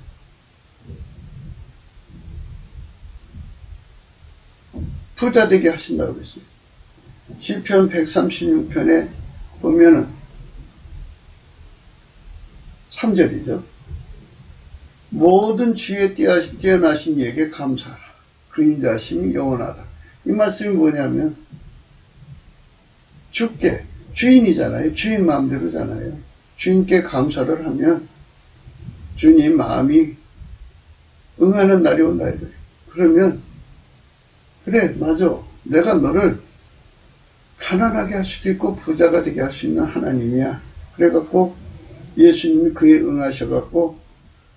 Speaker 1: 부자 되게 하신다고 그랬어요. 시편 136편에 보면은 3절이죠. 모든 지혜에 뛰어나신 이에게 감사하라. 그 인자심이 영원하다. 이 말씀이 뭐냐면 주께, 주인이잖아요. 주인 마음대로잖아요. 주인께 감사를 하면 주님 마음이 응하는 날이 온다 이거예요. 그러면 그래 맞아. 내가 너를 가난하게 할 수도 있고 부자가 되게 할 수 있는 하나님이야. 그래갖고 예수님이 그에 응하셔갖고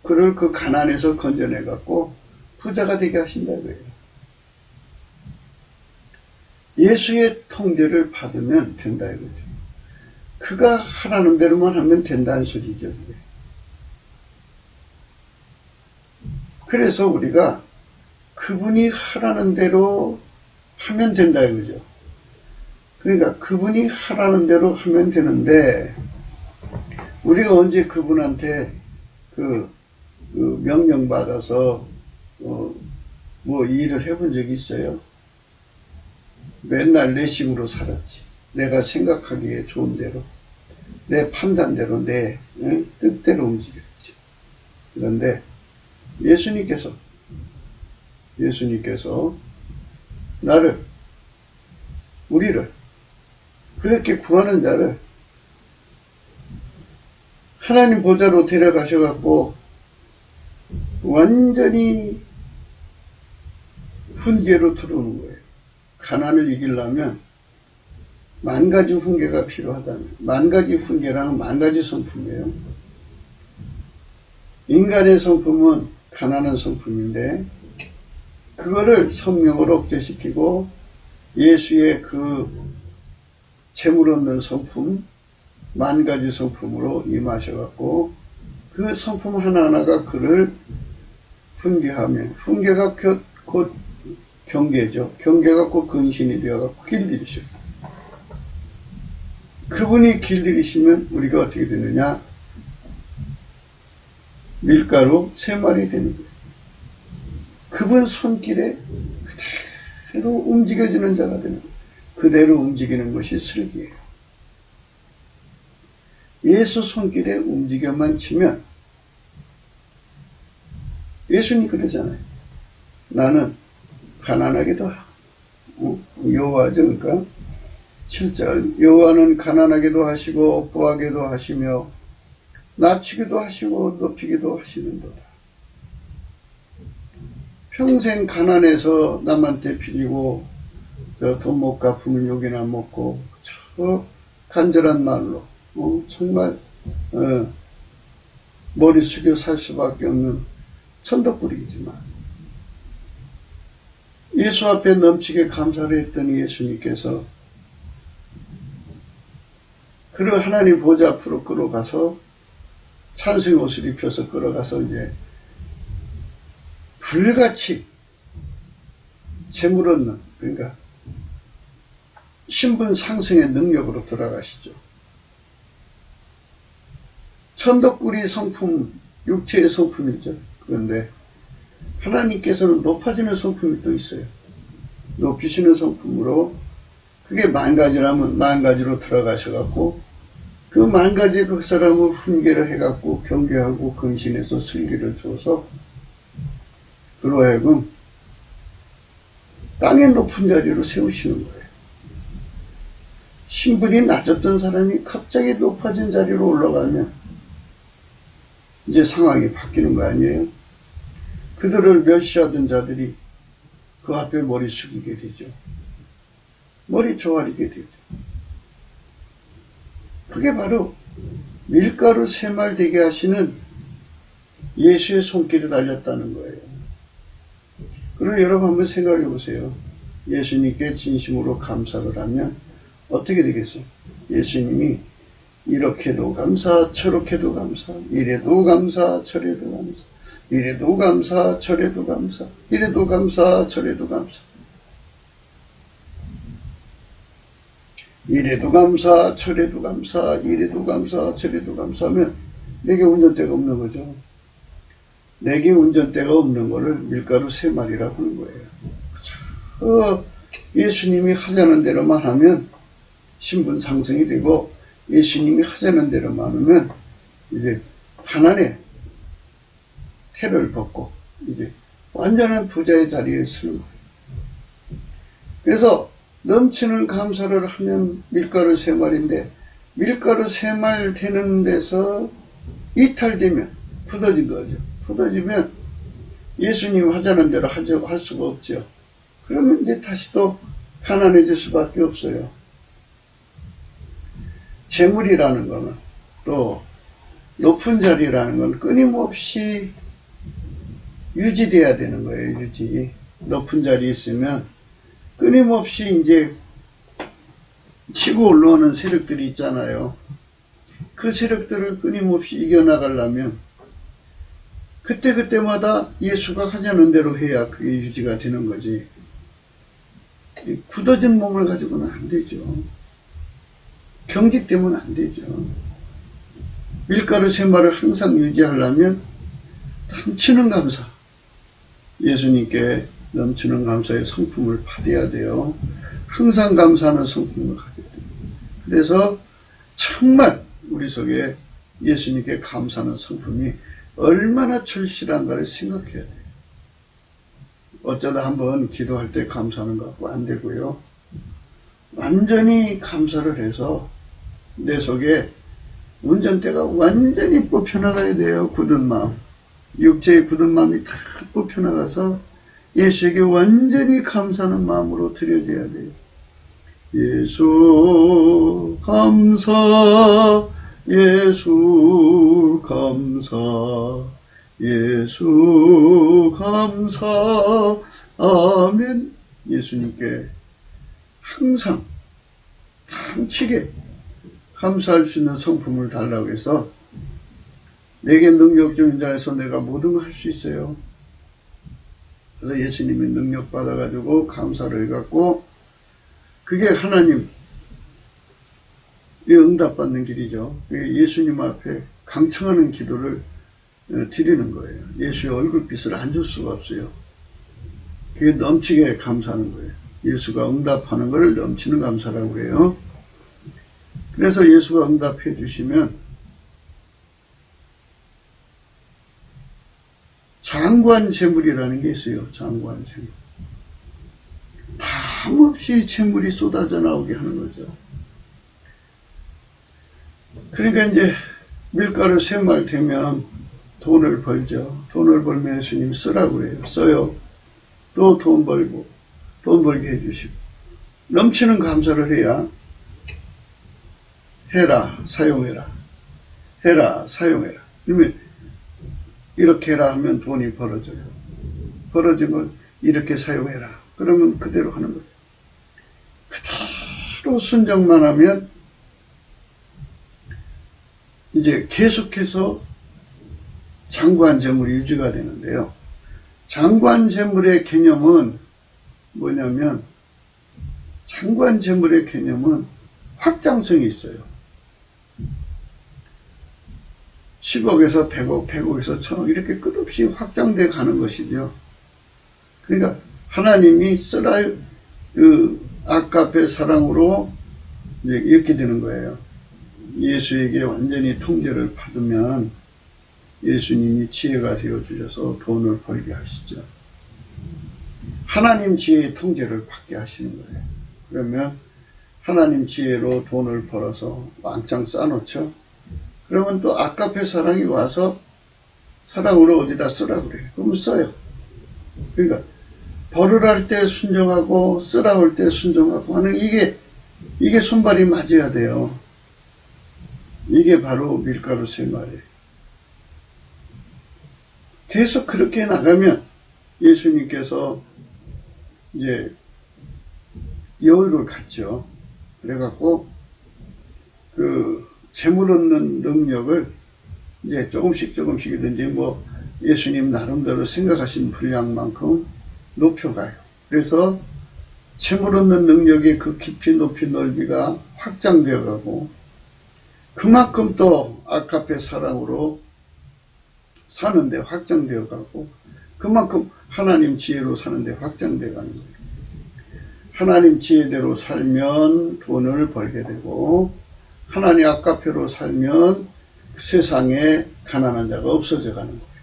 Speaker 1: 그를 그 가난에서 건져내갖고 부자가 되게 하신다 이거예요. 예수의 통제를 받으면 된다 이거죠. 그가 하라는 대로만 하면 된다는 소리죠. 그래서 우리가 그분이 하라는 대로 하면 된다 이거죠. 그러니까 그분이 하라는 대로 하면 되는데 우리가 언제 그분한테 그 명령 받아서 뭐 일을 해본 적이 있어요? 맨날 내 식으로 살았지. 내가 생각하기에 좋은 대로, 내 판단대로, 내 뜻대로 움직였지. 그런데 예수님께서 나를, 우리를 그렇게 구하는 자를 하나님 보좌로 데려가셔갖고 완전히 훈계로 들어오는 거예요. 가난을 이기려면 만 가지 훈계가 필요하다면, 만 가지 훈계랑 만 가지 성품이에요. 인간의 성품은 가난한 성품인데 그거를 성령으로 억제시키고 예수의 그 재물 없는 성품, 만 가지 성품으로 임하셔갖고 그 성품 하나하나가 그를 훈계하면, 훈계가 곧 경계죠. 경계가 곧 근신이 되어갖고 길들이셔요. 그분이 길들이시면 우리가 어떻게 되느냐? 밀가루 3마리 되는 거예요. 그분 손길에 그대로 움직여지는 자가 되는 거예요. 그대로 움직이는 것이 슬기예요. 예수 손길에 움직여만 치면 예수님 그러잖아요. 나는 가난하게도 하고 여호와죠. 그러니까 7절 여호와는 가난하게도 하시고 부하게도 하시며 낮추기도 하시고 높이기도 하시는도다. 평생 가난해서 남한테 빌리고 돈 못 갚으면 욕이나 먹고 저 간절한 말로 정말 머리 숙여 살 수밖에 없는 천덕꾸리이지만 예수 앞에 넘치게 감사를 했더니 예수님께서 그를 하나님 보좌 앞으로 끌어가서 찬송의 옷을 입혀서 끌어가서 이제 불같이 재물 얻는, 그러니까 신분 상승의 능력으로 들어가시죠. 천덕꾸리 성품, 육체의 성품이죠. 그런데 하나님께서는 높아지는 성품이 또 있어요. 높이시는 성품으로, 그게 만 가지라면 만 가지로 들어가셔갖고 그 만 가지 그 사람을 훈계를 해갖고 경계하고 근신해서 슬기를 줘서 그로 하여금 땅의 높은 자리로 세우시는 거예요. 신분이 낮았던 사람이 갑자기 높아진 자리로 올라가면 이제 상황이 바뀌는 거 아니에요? 그들을 멸시하던 자들이 그 앞에 머리 숙이게 되죠. 머리 조아리게 되죠. 그게 바로 밀가루 새말 되게 하시는 예수의 손길이 달렸다는 거예요. 그럼 여러분 한번 생각해 보세요. 예수님께 진심으로 감사를 하면 어떻게 되겠어? 예수님이 이렇게도 감사, 저렇게도 감사, 이래도 감사, 저래도 감사, 이래도 감사, 저래도 감사, 이래도 감사, 저래도 감사, 이래도 감사, 저래도 감사, 이래도 감사, 저래도 감사하면 내게 운전대가 없는 거죠. 내게 운전대가 없는 거를 밀가루 세 마리라고 하는 거예요. 예수님이 하자는 대로만 하면 신분 상승이 되고, 예수님이 하자는 대로만 하면 이제 하나님의 태를 벗고 이제 완전한 부자의 자리에 서는 거예요. 그래서 넘치는 감사를 하면 밀가루 세 마리인데, 밀가루 세 말 되는 데서 이탈되면 굳어진 거죠. 굳어지면 예수님 하자는 대로 할 수가 없죠. 그러면 이제 다시 또 가난해질 수밖에 없어요. 재물이라는 거는, 또 높은 자리라는 건 끊임없이 유지돼야 되는 거예요. 유지. 높은 자리에 있으면 끊임없이 이제 치고 올라오는 세력들이 있잖아요. 그 세력들을 끊임없이 이겨나가려면 그때그때마다 예수가 하자는 대로 해야 그게 유지가 되는 거지. 굳어진 몸을 가지고는 안 되죠. 경직되면 안 되죠. 밀가루 쇠말을 항상 유지하려면 넘치는 감사, 예수님께 넘치는 감사의 성품을 받아야 돼요. 항상 감사하는 성품을 가져야 돼요. 그래서 정말 우리 속에 예수님께 감사하는 성품이 얼마나 절실한가를 생각해야 돼요. 어쩌다 한번 기도할 때 감사하는 것 같고 안 되고요. 완전히 감사를 해서 내 속에 운전대가 완전히 뽑혀나가야 돼요. 굳은 마음, 육체의 굳은 마음이 다 뽑혀나가서 예수에게 완전히 감사하는 마음으로 드려져야 돼요. 예수 감사, 예수 감사, 예수 감사, 아멘. 예수님께 항상 당치게 감사할 수 있는 성품을 달라고 해서 내게 능력 주는 자에서 내가 모든 걸 할 수 있어요. 그래서 예수님이 능력 받아가지고 감사를 해갖고 그게 하나님 응답받는 길이죠. 예수님 앞에 강청하는 기도를 드리는 거예요. 예수의 얼굴빛을 안 줄 수가 없어요. 그게 넘치게 감사하는 거예요. 예수가 응답하는 걸 넘치는 감사라고 해요. 그래서 예수가 응답해 주시면 장관 재물이라는 게 있어요. 장관 재물. 담없이 재물이 쏟아져 나오게 하는 거죠. 그러니까 이제 밀가루 쇠말 되면 돈을 벌죠. 돈을 벌면 예수님 쓰라고 해요. 써요. 또 돈 벌고 돈 벌게 해주시고 넘치는 감사를 해야 해라 사용해라 해라 사용해라. 그러면 이렇게 해라 하면 돈이 벌어져요. 벌어진 걸 이렇게 사용해라. 그러면 그대로 하는 거예요. 그대로 순종만 하면 이제 계속해서 장구한 재물이 유지가 되는데요. 장구한 재물의 개념은 뭐냐면, 장구한 재물의 개념은 확장성이 있어요. 10억에서 100억, 100억에서 1000억 이렇게 끝없이 확장돼 가는 것이죠. 그러니까 하나님이 아가페 사랑으로 이제 이렇게 되는 거예요. 예수에게 완전히 통제를 받으면 예수님이 지혜가 되어주셔서 돈을 벌게 하시죠. 하나님 지혜의 통제를 받게 하시는 거예요. 그러면 하나님 지혜로 돈을 벌어서 왕창 쌓아놓죠. 그러면 또 아가페 사랑이 와서 사랑으로 어디다 쓰라고 그래요. 그러면 써요. 그러니까 벌을 때 순종하고 쓰라고 때 순종하고 하는 이게 손발이 맞아야 돼요. 이게 바로 밀가루 생활이에요. 계속 그렇게 나가면 예수님께서 이제 여유를 갖죠. 그래갖고 재물 얻는 능력을 이제 조금씩이든지 뭐 예수님 나름대로 생각하신 분량만큼 높여가요. 그래서 재물 얻는 능력의 그 깊이 높이 넓이가 확장되어 가고, 그만큼 또 아가페 사랑으로 사는데 확장되어 가고, 그만큼 하나님 지혜로 사는데 확장되어 가는 거예요. 하나님 지혜대로 살면 돈을 벌게 되고, 하나님 아가페로 살면 세상에 가난한 자가 없어져 가는 거예요.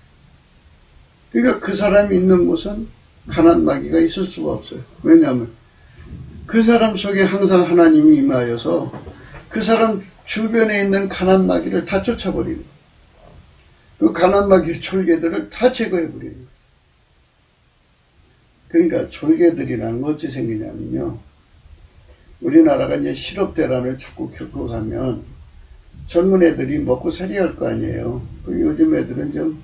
Speaker 1: 그러니까 그 사람이 있는 곳은 가난 마귀가 있을 수가 없어요. 왜냐하면 그 사람 속에 항상 하나님이 임하여서 그 사람 주변에 있는 가난 마귀를 다 쫓아버리는 거예요. 그 가난 마귀 졸개들을 다 제거해버리는 거예요. 그러니까 졸개들이라는 건 어찌 생기냐면요. 우리나라가 이제 실업대란을 자꾸 겪어가면 젊은 애들이 먹고 살이야 할 거 아니에요. 요즘 애들은 좀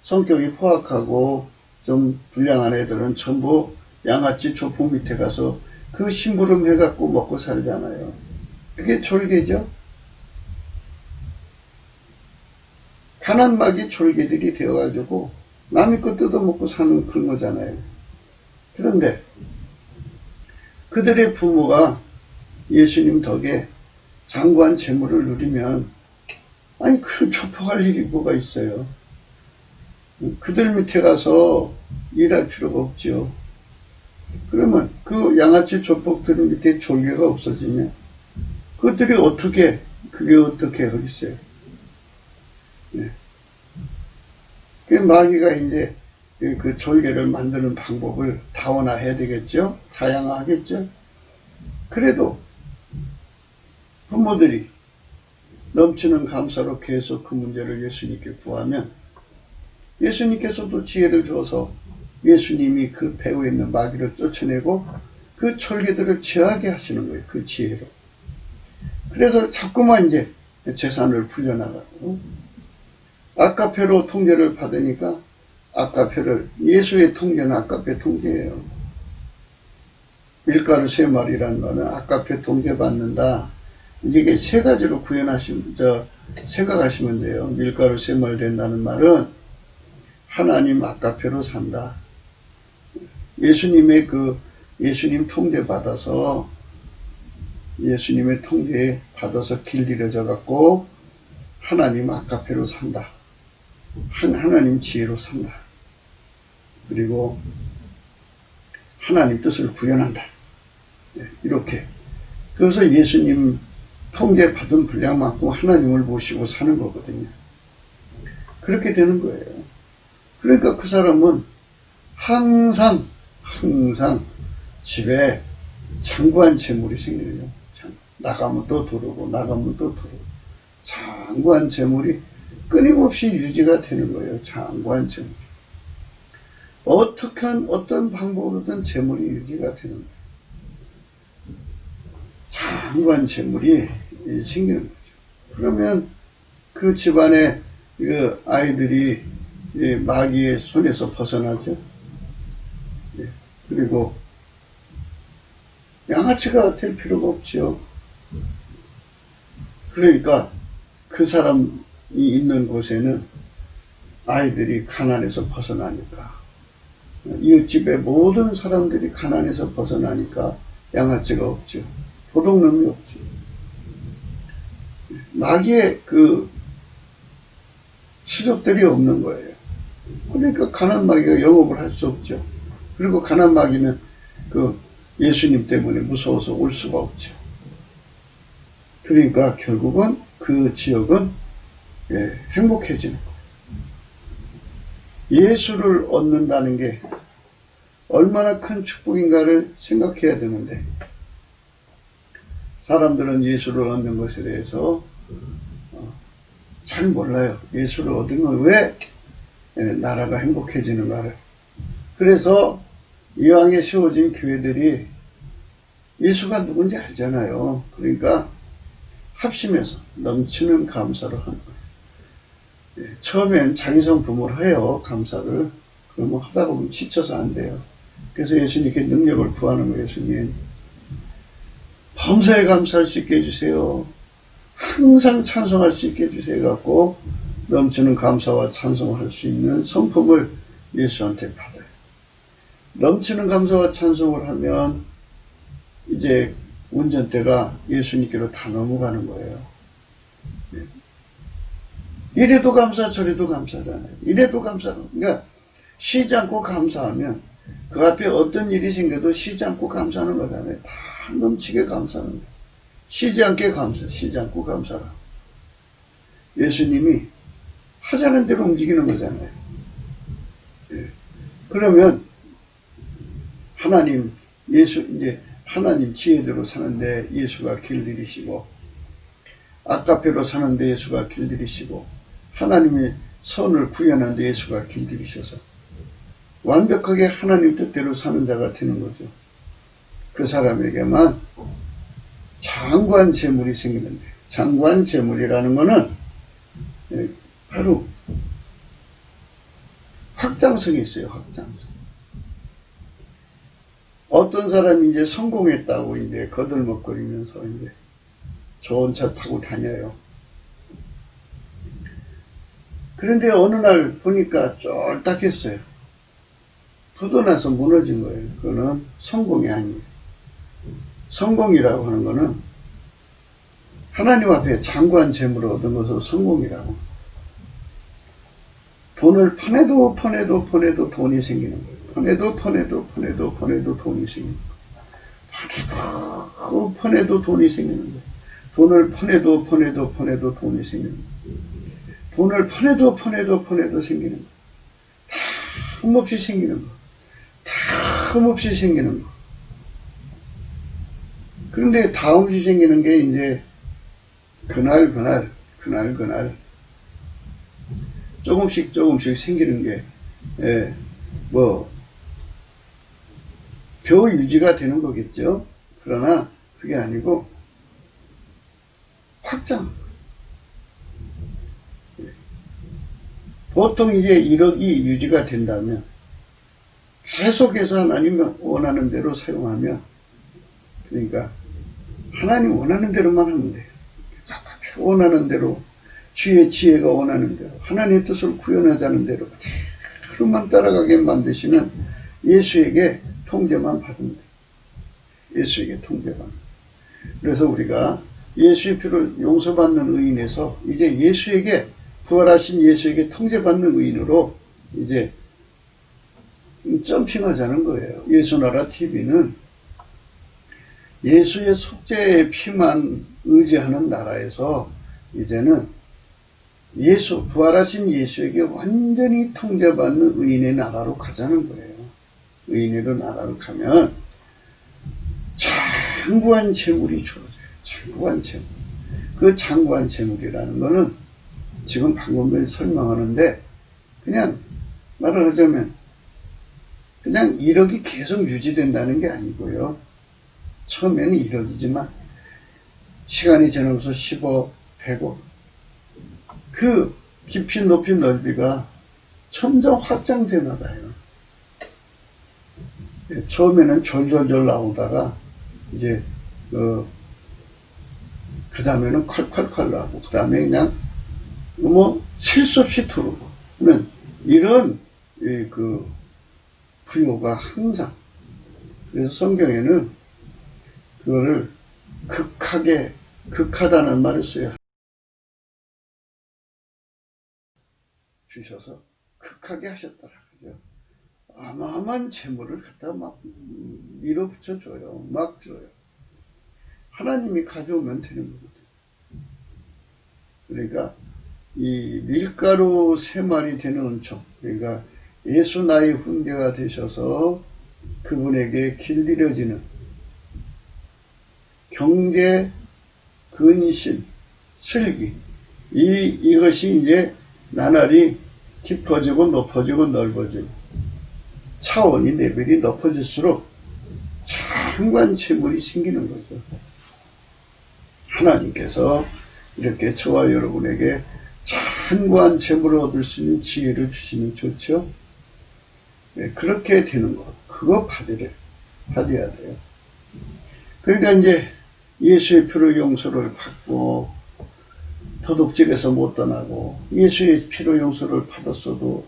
Speaker 1: 성격이 포악하고 좀 불량한 애들은 전부 양아치 조폭 밑에 가서 그 심부름 해갖고 먹고 살잖아요. 그게 졸개죠. 가난마귀 졸개들이 되어가지고 남의 것 뜯어먹고 사는 그런 거잖아요. 그런데 그들의 부모가 예수님 덕에 장구한 재물을 누리면, 아니 그 조폭할 일이 뭐가 있어요. 그들 밑에 가서 일할 필요가 없죠. 그러면 그 양아치 조폭들 밑에 졸개가 없어지면 그게 어떻게 하겠어요. 네. 그 마귀가 이제 그 졸개를 만드는 방법을 다원화해야 되겠죠. 다양화하겠죠. 그래도 부모들이 넘치는 감사로 계속 그 문제를 예수님께 구하면 예수님께서도 지혜를 줘서 예수님이 그 배후에 있는 마귀를 쫓아내고 그 졸개들을 제하게 하시는 거예요. 그 지혜로. 그래서 자꾸만 이제 재산을 불려나가고, 아가페로 통제를 받으니까 아가페를, 예수의 통제는 아가페 통제예요. 밀가루 3마리라는 거는 아가페 통제 받는다. 이게 세 가지로 생각하시면 돼요. 밀가루 3마리 된다는 말은 하나님 아가페로 산다. 예수님 통제 받아서, 예수님의 통제에 받아서 길들여져 갖고 하나님 아가페로 산다. 하나님 지혜로 산다. 그리고 하나님 뜻을 구현한다. 이렇게. 그래서 예수님 통제 받은 분량만큼 하나님을 모시고 사는 거거든요. 그렇게 되는 거예요. 그러니까 그 사람은 항상 집에 장구한 재물이 생겨요. 나가면 또 들어오고 나가면 또 들어오고, 장구한 재물이 끊임없이 유지가 되는 거예요. 장구한 재물. 어떤 방법으로든 재물이 유지가 되는 거예요. 장구한 재물이 생기는 거죠. 그러면 그 집안의 그 아이들이 마귀의 손에서 벗어나죠. 그리고 양아치가 될 필요가 없지요. 그러니까 그 사람이 있는 곳에는 아이들이 가난에서 벗어나니까, 이웃집의 모든 사람들이 가난에서 벗어나니까 양아치가 없죠. 도덕놈이 없죠. 마귀의 그 수족들이 없는 거예요. 그러니까 가난 마귀가 영업을 할 수 없죠. 그리고 가난 마귀는 그 예수님 때문에 무서워서 올 수가 없죠. 그러니까 결국은 그 지역은 행복해지는 거예요. 예수를 얻는다는 게 얼마나 큰 축복인가를 생각해야 되는데, 사람들은 예수를 얻는 것에 대해서 잘 몰라요. 예수를 얻으면 왜 나라가 행복해지는가를. 그래서 이왕에 세워진 교회들이 예수가 누군지 알잖아요. 그러니까 합심해서 넘치는 감사를 하는 거예요. 처음엔 자기성 부모를 해요. 감사를. 그러면 하다 보면 지쳐서 안 돼요. 그래서 예수님께 능력을 구하는 거예요. 예수님, 범사에 감사할 수 있게 해주세요. 항상 찬송할 수 있게 해주세요. 갖고 넘치는 감사와 찬송을 할 수 있는 성품을 예수한테 받아요. 넘치는 감사와 찬송을 하면 이제 운전대가 예수님께로 다 넘어가는 거예요. 이래도 감사, 저래도 감사잖아요. 이래도 감사. 그러니까 쉬지 않고 감사하면 그 앞에 어떤 일이 생겨도 쉬지 않고 감사하는 거잖아요. 다 넘치게 감사하는 거예요. 쉬지 않게 감사, 쉬지 않고 감사라. 예수님이 하자는 대로 움직이는 거잖아요. 그러면 하나님, 이제 하나님 지혜대로 사는데 예수가 길들이시고, 아까페로 사는데 예수가 길들이시고, 하나님의 선을 구현하는데 예수가 길들이셔서 완벽하게 하나님 뜻대로 사는 자가 되는 거죠. 그 사람에게만 장관 재물이 생기는데, 장관 재물이라는 거는 바로 확장성이 있어요. 확장성. 어떤 사람이 이제 성공했다고 이제 거들먹거리면서 이제 좋은 차 타고 다녀요. 그런데 어느 날 보니까 쫄딱했어요. 부도나서 무너진 거예요. 그거는 성공이 아니에요. 성공이라고 하는 거는 하나님 앞에 장관 재물을 얻은 것을 성공이라고. 돈을 퍼내도 돈이 생기는 거예요. 퍼내도 돈이 생기는 거예요. 퍼내도 돈이 생기는 거예요. 돈을 퍼내도 돈이 생기는 거예요. 돈을 퍼내도 생기는 거예요. 틈없이 생기는 거. 틈없이 생기는 거. 그런데 다음없이 생기는 게 이제 그날 조금씩 생기는 게 겨우 유지가 되는 거겠죠. 그러나 그게 아니고 확장. 보통 이제 1억이 유지가 된다면 계속해서 하나님 원하는 대로 사용하면, 그러니까 하나님 원하는 대로만 하면 돼요. 원하는 대로, 주의 지혜가 원하는 대로, 하나님의 뜻을 구현하자는 대로 그대로만 따라가게 만드시는 예수에게 통제만 받으면 돼요. 예수에게 통제만. 그래서 우리가 예수의 피로 용서받는 의인에서 이제 예수에게, 부활하신 예수에게 통제받는 의인으로 이제 점핑하자는 거예요. 예수나라 TV는 예수의 속죄의 피만 의지하는 나라에서 이제는 부활하신 예수에게 완전히 통제받는 의인의 나라로 가자는 거예요. 의인의 나라로 가면 장구한 재물이 주어져요. 장구한 재물. 그 장구한 재물이라는 거는 지금 방금 전에 설명하는데, 그냥 말을 하자면 그냥 1억이 계속 유지된다는 게 아니고요. 처음에는 1억이지만 시간이 지나면서 10억, 100억, 그 깊이 높이 넓이가 점점 확장돼 나가요. 처음에는 졸졸졸 나오다가 이제 그 다음에는 콸콸콸 나고 그 다음에 그냥 뭐 셀 수 없이 들어오고 이런 그 부요가 항상, 그래서 성경에는 그거를 극하다는 말을 써요. 주셔서 극하게 하셨더라. 그죠? 어마어마한 재물을 갖다 막 밀어붙여 줘요. 막 줘요. 하나님이 가져오면 되는 거거든요. 그러니까 이 밀가루 3마리 되는 은총, 그러니까 예수 나의 훈계가 되셔서 그분에게 길들여지는 경계, 근신, 슬기, 이것이 이제 나날이 깊어지고 높아지고 넓어지고 차원이 레벨이 높아질수록 장관 재물이 생기는 거죠. 하나님께서 이렇게 저와 여러분에게 장관 재물을 얻을 수 있는 지혜를 주시면 좋죠. 네, 그렇게 되는 것, 그거 받아야 돼요. 그러니까 이제 예수의 피로 용서를 받고 도둑질에서 못 떠나고, 예수의 피로 용서를 받았어도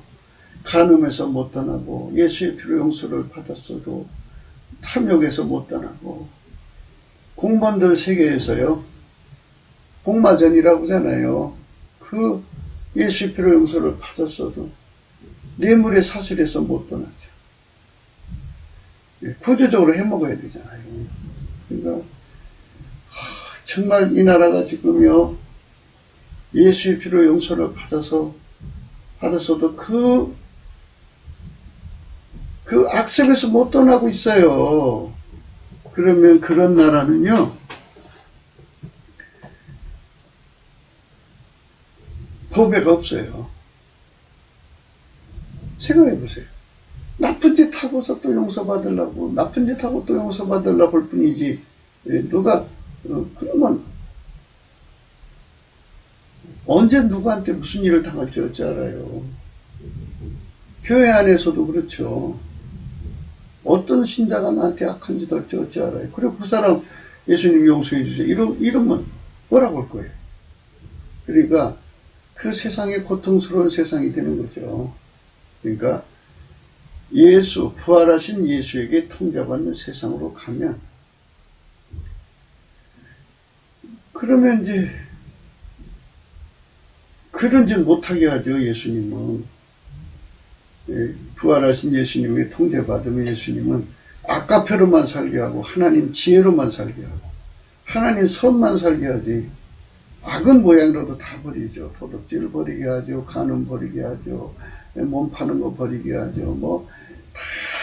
Speaker 1: 간음에서 못 떠나고, 예수의 피로 용서를 받았어도 탐욕에서 못 떠나고, 공무원들 세계에서요, 복마전이라고 하잖아요. 그 예수의 피로 용서를 받았어도 뇌물의 사슬에서 못 떠나죠. 구조적으로 해먹어야 되잖아요. 그러니까 정말 이 나라가 지금요, 예수의 피로 용서를 받았어도 그 악습에서 못 떠나고 있어요. 그러면 그런 나라는요, 보배가 없어요. 생각해 보세요. 나쁜 짓 하고서 또 용서받으려고, 나쁜 짓 하고 또 용서받으려고 할 뿐이지, 누가 그러면 언제 누구한테 무슨 일을 당할지 어찌 알아요. 교회 안에서도 그렇죠. 어떤 신자가 나한테 악한 짓 할지 어찌 알아요. 그리고 그 사람 예수님 용서해 주세요. 이러면 뭐라고 할 거예요. 그러니까 그 세상이 고통스러운 세상이 되는 거죠. 그러니까 부활하신 예수에게 통제받는 세상으로 가면, 그러면 이제 그런 짓 못하게 하죠. 예수님은. 부활하신 예수님에게 통제받으면 예수님은 아까페로만 살게 하고, 하나님 지혜로만 살게 하고, 하나님 선만 살게 하지, 악은 모양으로도 다 버리죠. 도둑질 버리게 하죠. 간음 버리게 하죠. 몸 파는 거 버리게 하죠. 뭐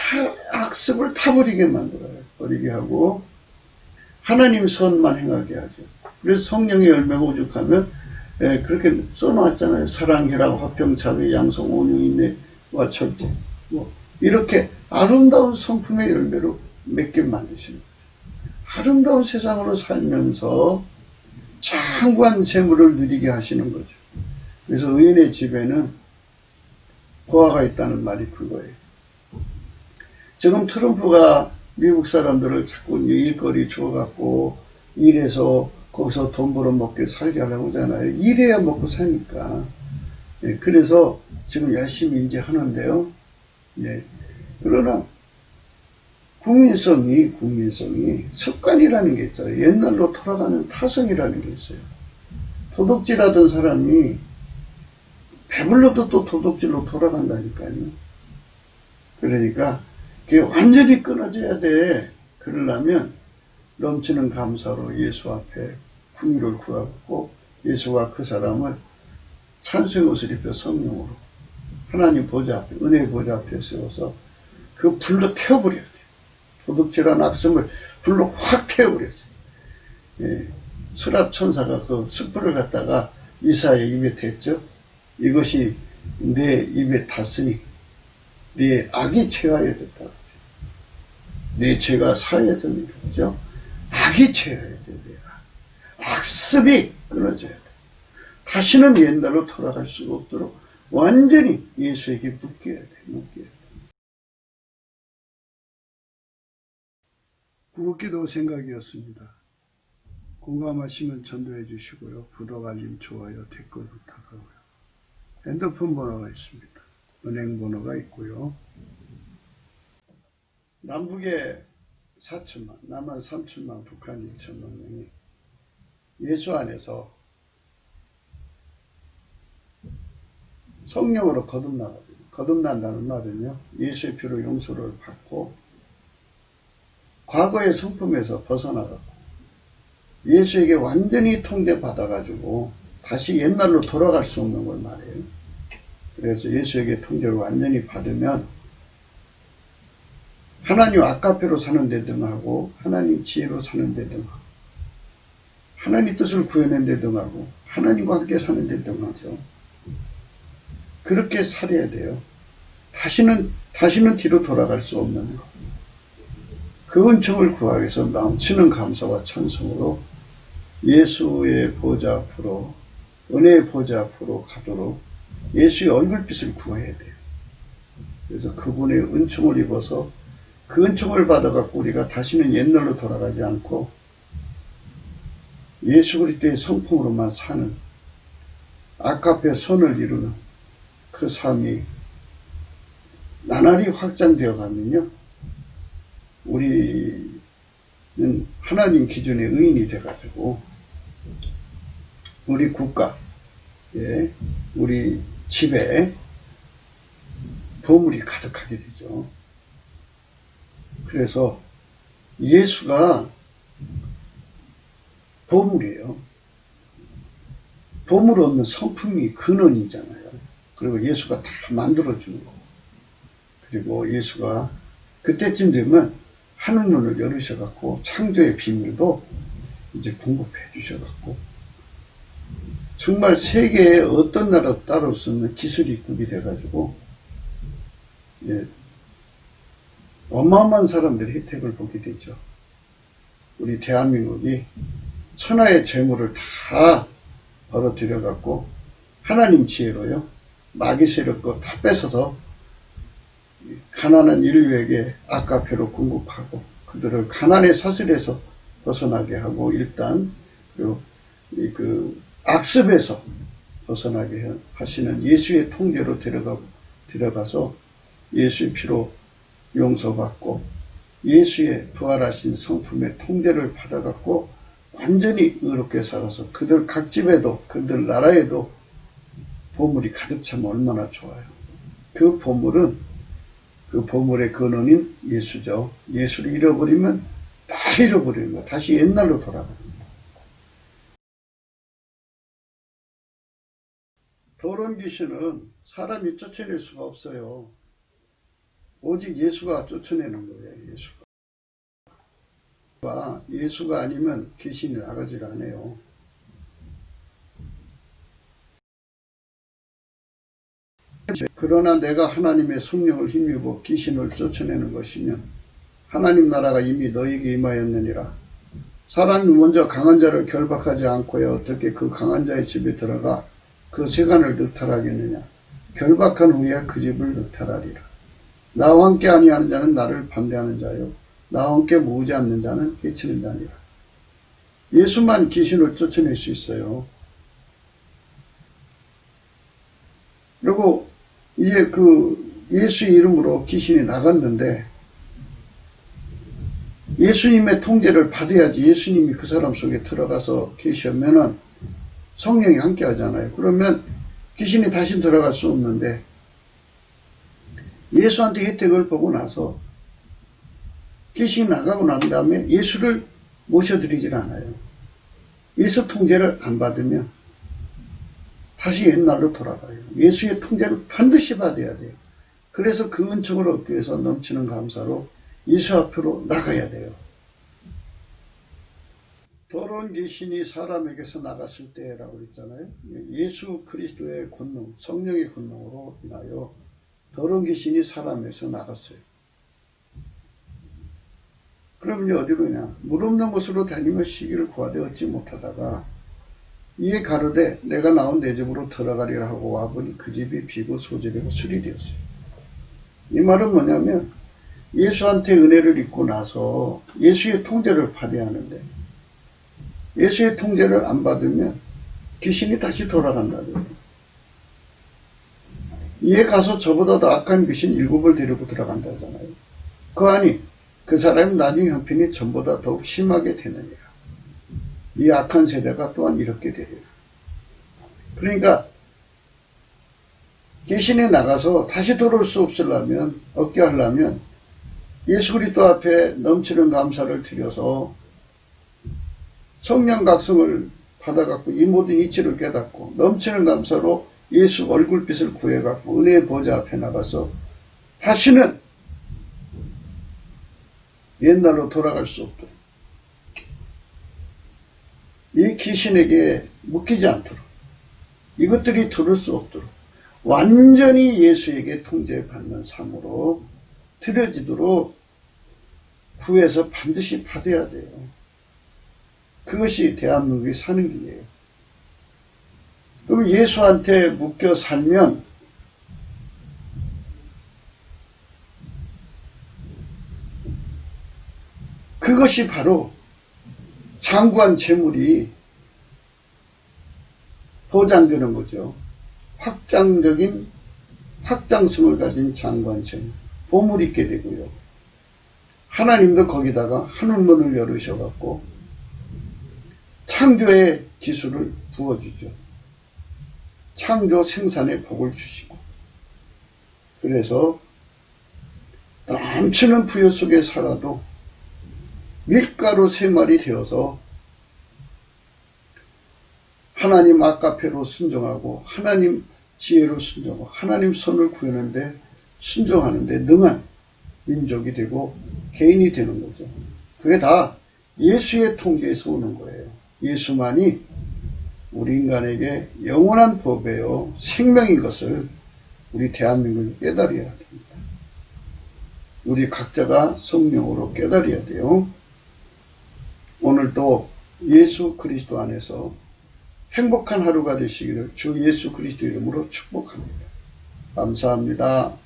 Speaker 1: 다 악습을 다 버리게 만들어요. 버리게 하고 하나님 선만 행하게 하죠. 그래서 성령의 열매가 오죽하면 그렇게 써놨잖아요. 사랑, 혈압, 화평, 자비, 양성, 온유, 인내와 절제, 뭐 이렇게 아름다운 성품의 열매로 맺게 만드시는 거죠. 아름다운 세상으로 살면서 장관 재물을 누리게 하시는 거죠. 그래서 의인의 집에는 보화가 있다는 말이 그거예요. 지금 트럼프가 미국 사람들을 자꾸 일거리 주어갖고 일해서 거기서 돈 벌어먹게 살게 하려고 하잖아요. 일해야 먹고 사니까. 네, 그래서 지금 열심히 이제 하는데요. 네. 그러나 국민성이 습관이라는 게 있어요. 옛날로 돌아가는 타성이라는 게 있어요. 도둑질하던 사람이 배불러도 또 도둑질로 돌아간다니까요. 그러니까 그게 완전히 끊어져야 돼. 그러려면 넘치는 감사로 예수 앞에 긍휼을 구하고, 예수가 그 사람을 찬송의 옷을 입혀 성령으로 하나님 보좌 앞에, 은혜의 보좌 앞에 세워서 그 불로 태워버려야 돼. 도둑질한 악성을 불로 확 태워버려야 돼. 수랍 천사가 그 숯불을 갖다가 이사야의 입에 댔죠. 이것이 내 입에 닿으니 네 악이 체하여야 됐다. 네 죄가 사해야 됩니다. 그죠? 악이 체하여야 돼요. 악습이 끊어져야 돼. 다시는 옛날로 돌아갈 수가 없도록 완전히 예수에게 묶여야 돼. 구급기도 생각이었습니다. 공감하시면 전도해 주시고요. 구독, 알림, 좋아요, 댓글 부탁하고요. 핸드폰 번호가 있습니다. 은행 번호가 있고요. 남북에 4천만, 남한 3천만, 북한 1천만 명이 예수 안에서 성령으로 거듭난다는 말은요, 예수의 피로 용서를 받고 과거의 성품에서 벗어나갔고 예수에게 완전히 통제받아가지고 다시 옛날로 돌아갈 수 없는 걸 말해요. 그래서 예수에게 통제를 완전히 받으면 하나님 아까페로 사는 데 등하고 하나님 지혜로 사는 데 등하고 하나님 뜻을 구해낸 데 등하고 하나님과 함께 사는 데 등하죠. 그렇게 살아야 돼요. 다시는 뒤로 돌아갈 수 없는 것. 그 은총을 구하기 위해서 넘치는 감사와 찬송으로 예수의 보좌 앞으로, 은혜의 보좌 앞으로 가도록 예수의 얼굴빛을 구해야 돼요. 그래서 그분의 은총을 입어서 그 은총을 받아갖고 우리가 다시는 옛날로 돌아가지 않고 예수 그리스도의 성품으로만 사는 아까페 선을 이루는 그 삶이 나날이 확장되어 가면요, 우리는 하나님 기준의 의인이 돼가지고 우리 국가, 우리 집에 보물이 가득하게 되죠. 그래서 예수가 보물이에요. 보물 얻는 성품이 근원이잖아요. 그리고 예수가 다 만들어주는 거고, 그리고 예수가 그때쯤 되면 하늘문을 열으셔갖고 창조의 비밀도 이제 공급해 주셔갖고 정말 세계에 어떤 나라도 따를 수 없는 기술이 입국이 돼가지고 어마어마한 사람들이 혜택을 보게 되죠. 우리 대한민국이 천하의 재물을 다 벌어들여갖고 하나님 지혜로요, 마귀 세력 거 다 뺏어서 가난한 인류에게 아까페로 공급하고 그들을 가난의 사슬에서 벗어나게 하고 일단 그 악습에서 벗어나게 하시는 예수의 통제로 들어가서 예수의 피로 용서받고 예수의 부활하신 성품의 통제를 받아갖고 완전히 의롭게 살아서 그들 각 집에도 그들 나라에도 보물이 가득 차면 얼마나 좋아요. 그 보물의 근원인 예수죠. 예수를 잃어버리면 다 잃어버리는 거야. 다시 옛날로 돌아가는 거야. 더러운 귀신은 사람이 쫓아낼 수가 없어요. 오직 예수가 쫓아내는 거예요. 예수가 아니면 귀신이 나가질 않아요. 그러나 내가 하나님의 성령을 힘입어 귀신을 쫓아내는 것이면 하나님 나라가 이미 너에게 임하였느니라. 사람이 먼저 강한 자를 결박하지 않고야 어떻게 그 강한 자의 집에 들어가 그 세간을 늑탈하겠느냐. 결박한 후에 그 집을 늑탈하리라. 나와 함께 아니하는 자는 나를 반대하는 자요, 나와 함께 모으지 않는 자는 해치는 자니라. 예수만 귀신을 쫓아낼 수 있어요. 그리고 이제 예수의 이름으로 귀신이 나갔는데 예수님의 통제를 받아야지 예수님이 그 사람 속에 들어가서 계시면은 성령이 함께 하잖아요. 그러면 귀신이 다시 들어갈 수 없는데 예수한테 혜택을 보고 나서 귀신이 나가고 난 다음에 예수를 모셔드리질 않아요. 예수 통제를 안 받으면 다시 옛날로 돌아가요. 예수의 통제를 반드시 받아야 돼요. 그래서 그 은총을 얻기 위해서 넘치는 감사로 예수 앞으로 나가야 돼요. 더러운 귀신이 사람에게서 나갔을 때라고 했잖아요. 예수 그리스도의 권능, 성령의 권능으로 인하여 더러운 귀신이 사람에서 나갔어요. 그러면 어디로냐? 물 없는 곳으로 다니며 시기를 구하되 얻지 못하다가 이에 가로되 내가 나온 내 집으로 들어가리라 하고 와보니 그 집이 비고 소재되고 술이 되었어요. 이 말은 뭐냐면 예수한테 은혜를 입고 나서 예수의 통제를 받아야하는데 예수의 통제를 안 받으면 귀신이 다시 돌아간다고요. 얘 가서 저보다 더 악한 귀신 7을 데리고 들어간다잖아요. 그 사람이 나중에 형편이 전보다 더욱 심하게 되느니라. 이 악한 세대가 또한 이렇게 되리라. 그러니까 귀신이 나가서 다시 들어올 수 없게 하려면 예수 그리스도 앞에 넘치는 감사를 드려서 성령 각성을 받아갖고 이 모든 이치를 깨닫고 넘치는 감사로 예수 얼굴빛을 구해갖고 은혜의 보좌 앞에 나가서 다시는 옛날로 돌아갈 수 없도록 이 귀신에게 묶이지 않도록 이것들이 들을 수 없도록 완전히 예수에게 통제받는 삶으로 들여지도록 구해서 반드시 받아야 돼요. 그것이 대한민국이 사는 길이에요. 그럼 예수한테 묶여 살면 그것이 바로 장구한 재물이 보장되는 거죠. 확장성을 가진 장구한 재물, 보물이 있게 되고요. 하나님도 거기다가 하늘문을 열으셔갖고 창조의 기술을 부어주죠. 창조 생산의 복을 주시고 그래서 넘치는 부여 속에 살아도 밀가루 3마리 되어서 하나님 아까페로 순종하고 하나님 지혜로 순종하고 하나님 선을 구하는데 순종하는데 능한 민족이 되고 개인이 되는 거죠. 그게 다 예수의 통제에서 오는 거예요. 예수만이 우리 인간에게 영원한 법이요 생명인 것을 우리 대한민국이 깨달아야 됩니다. 우리 각자가 성령으로 깨달아야 돼요. 오늘도 예수 그리스도 안에서 행복한 하루가 되시기를 주 예수 그리스도 이름으로 축복합니다. 감사합니다.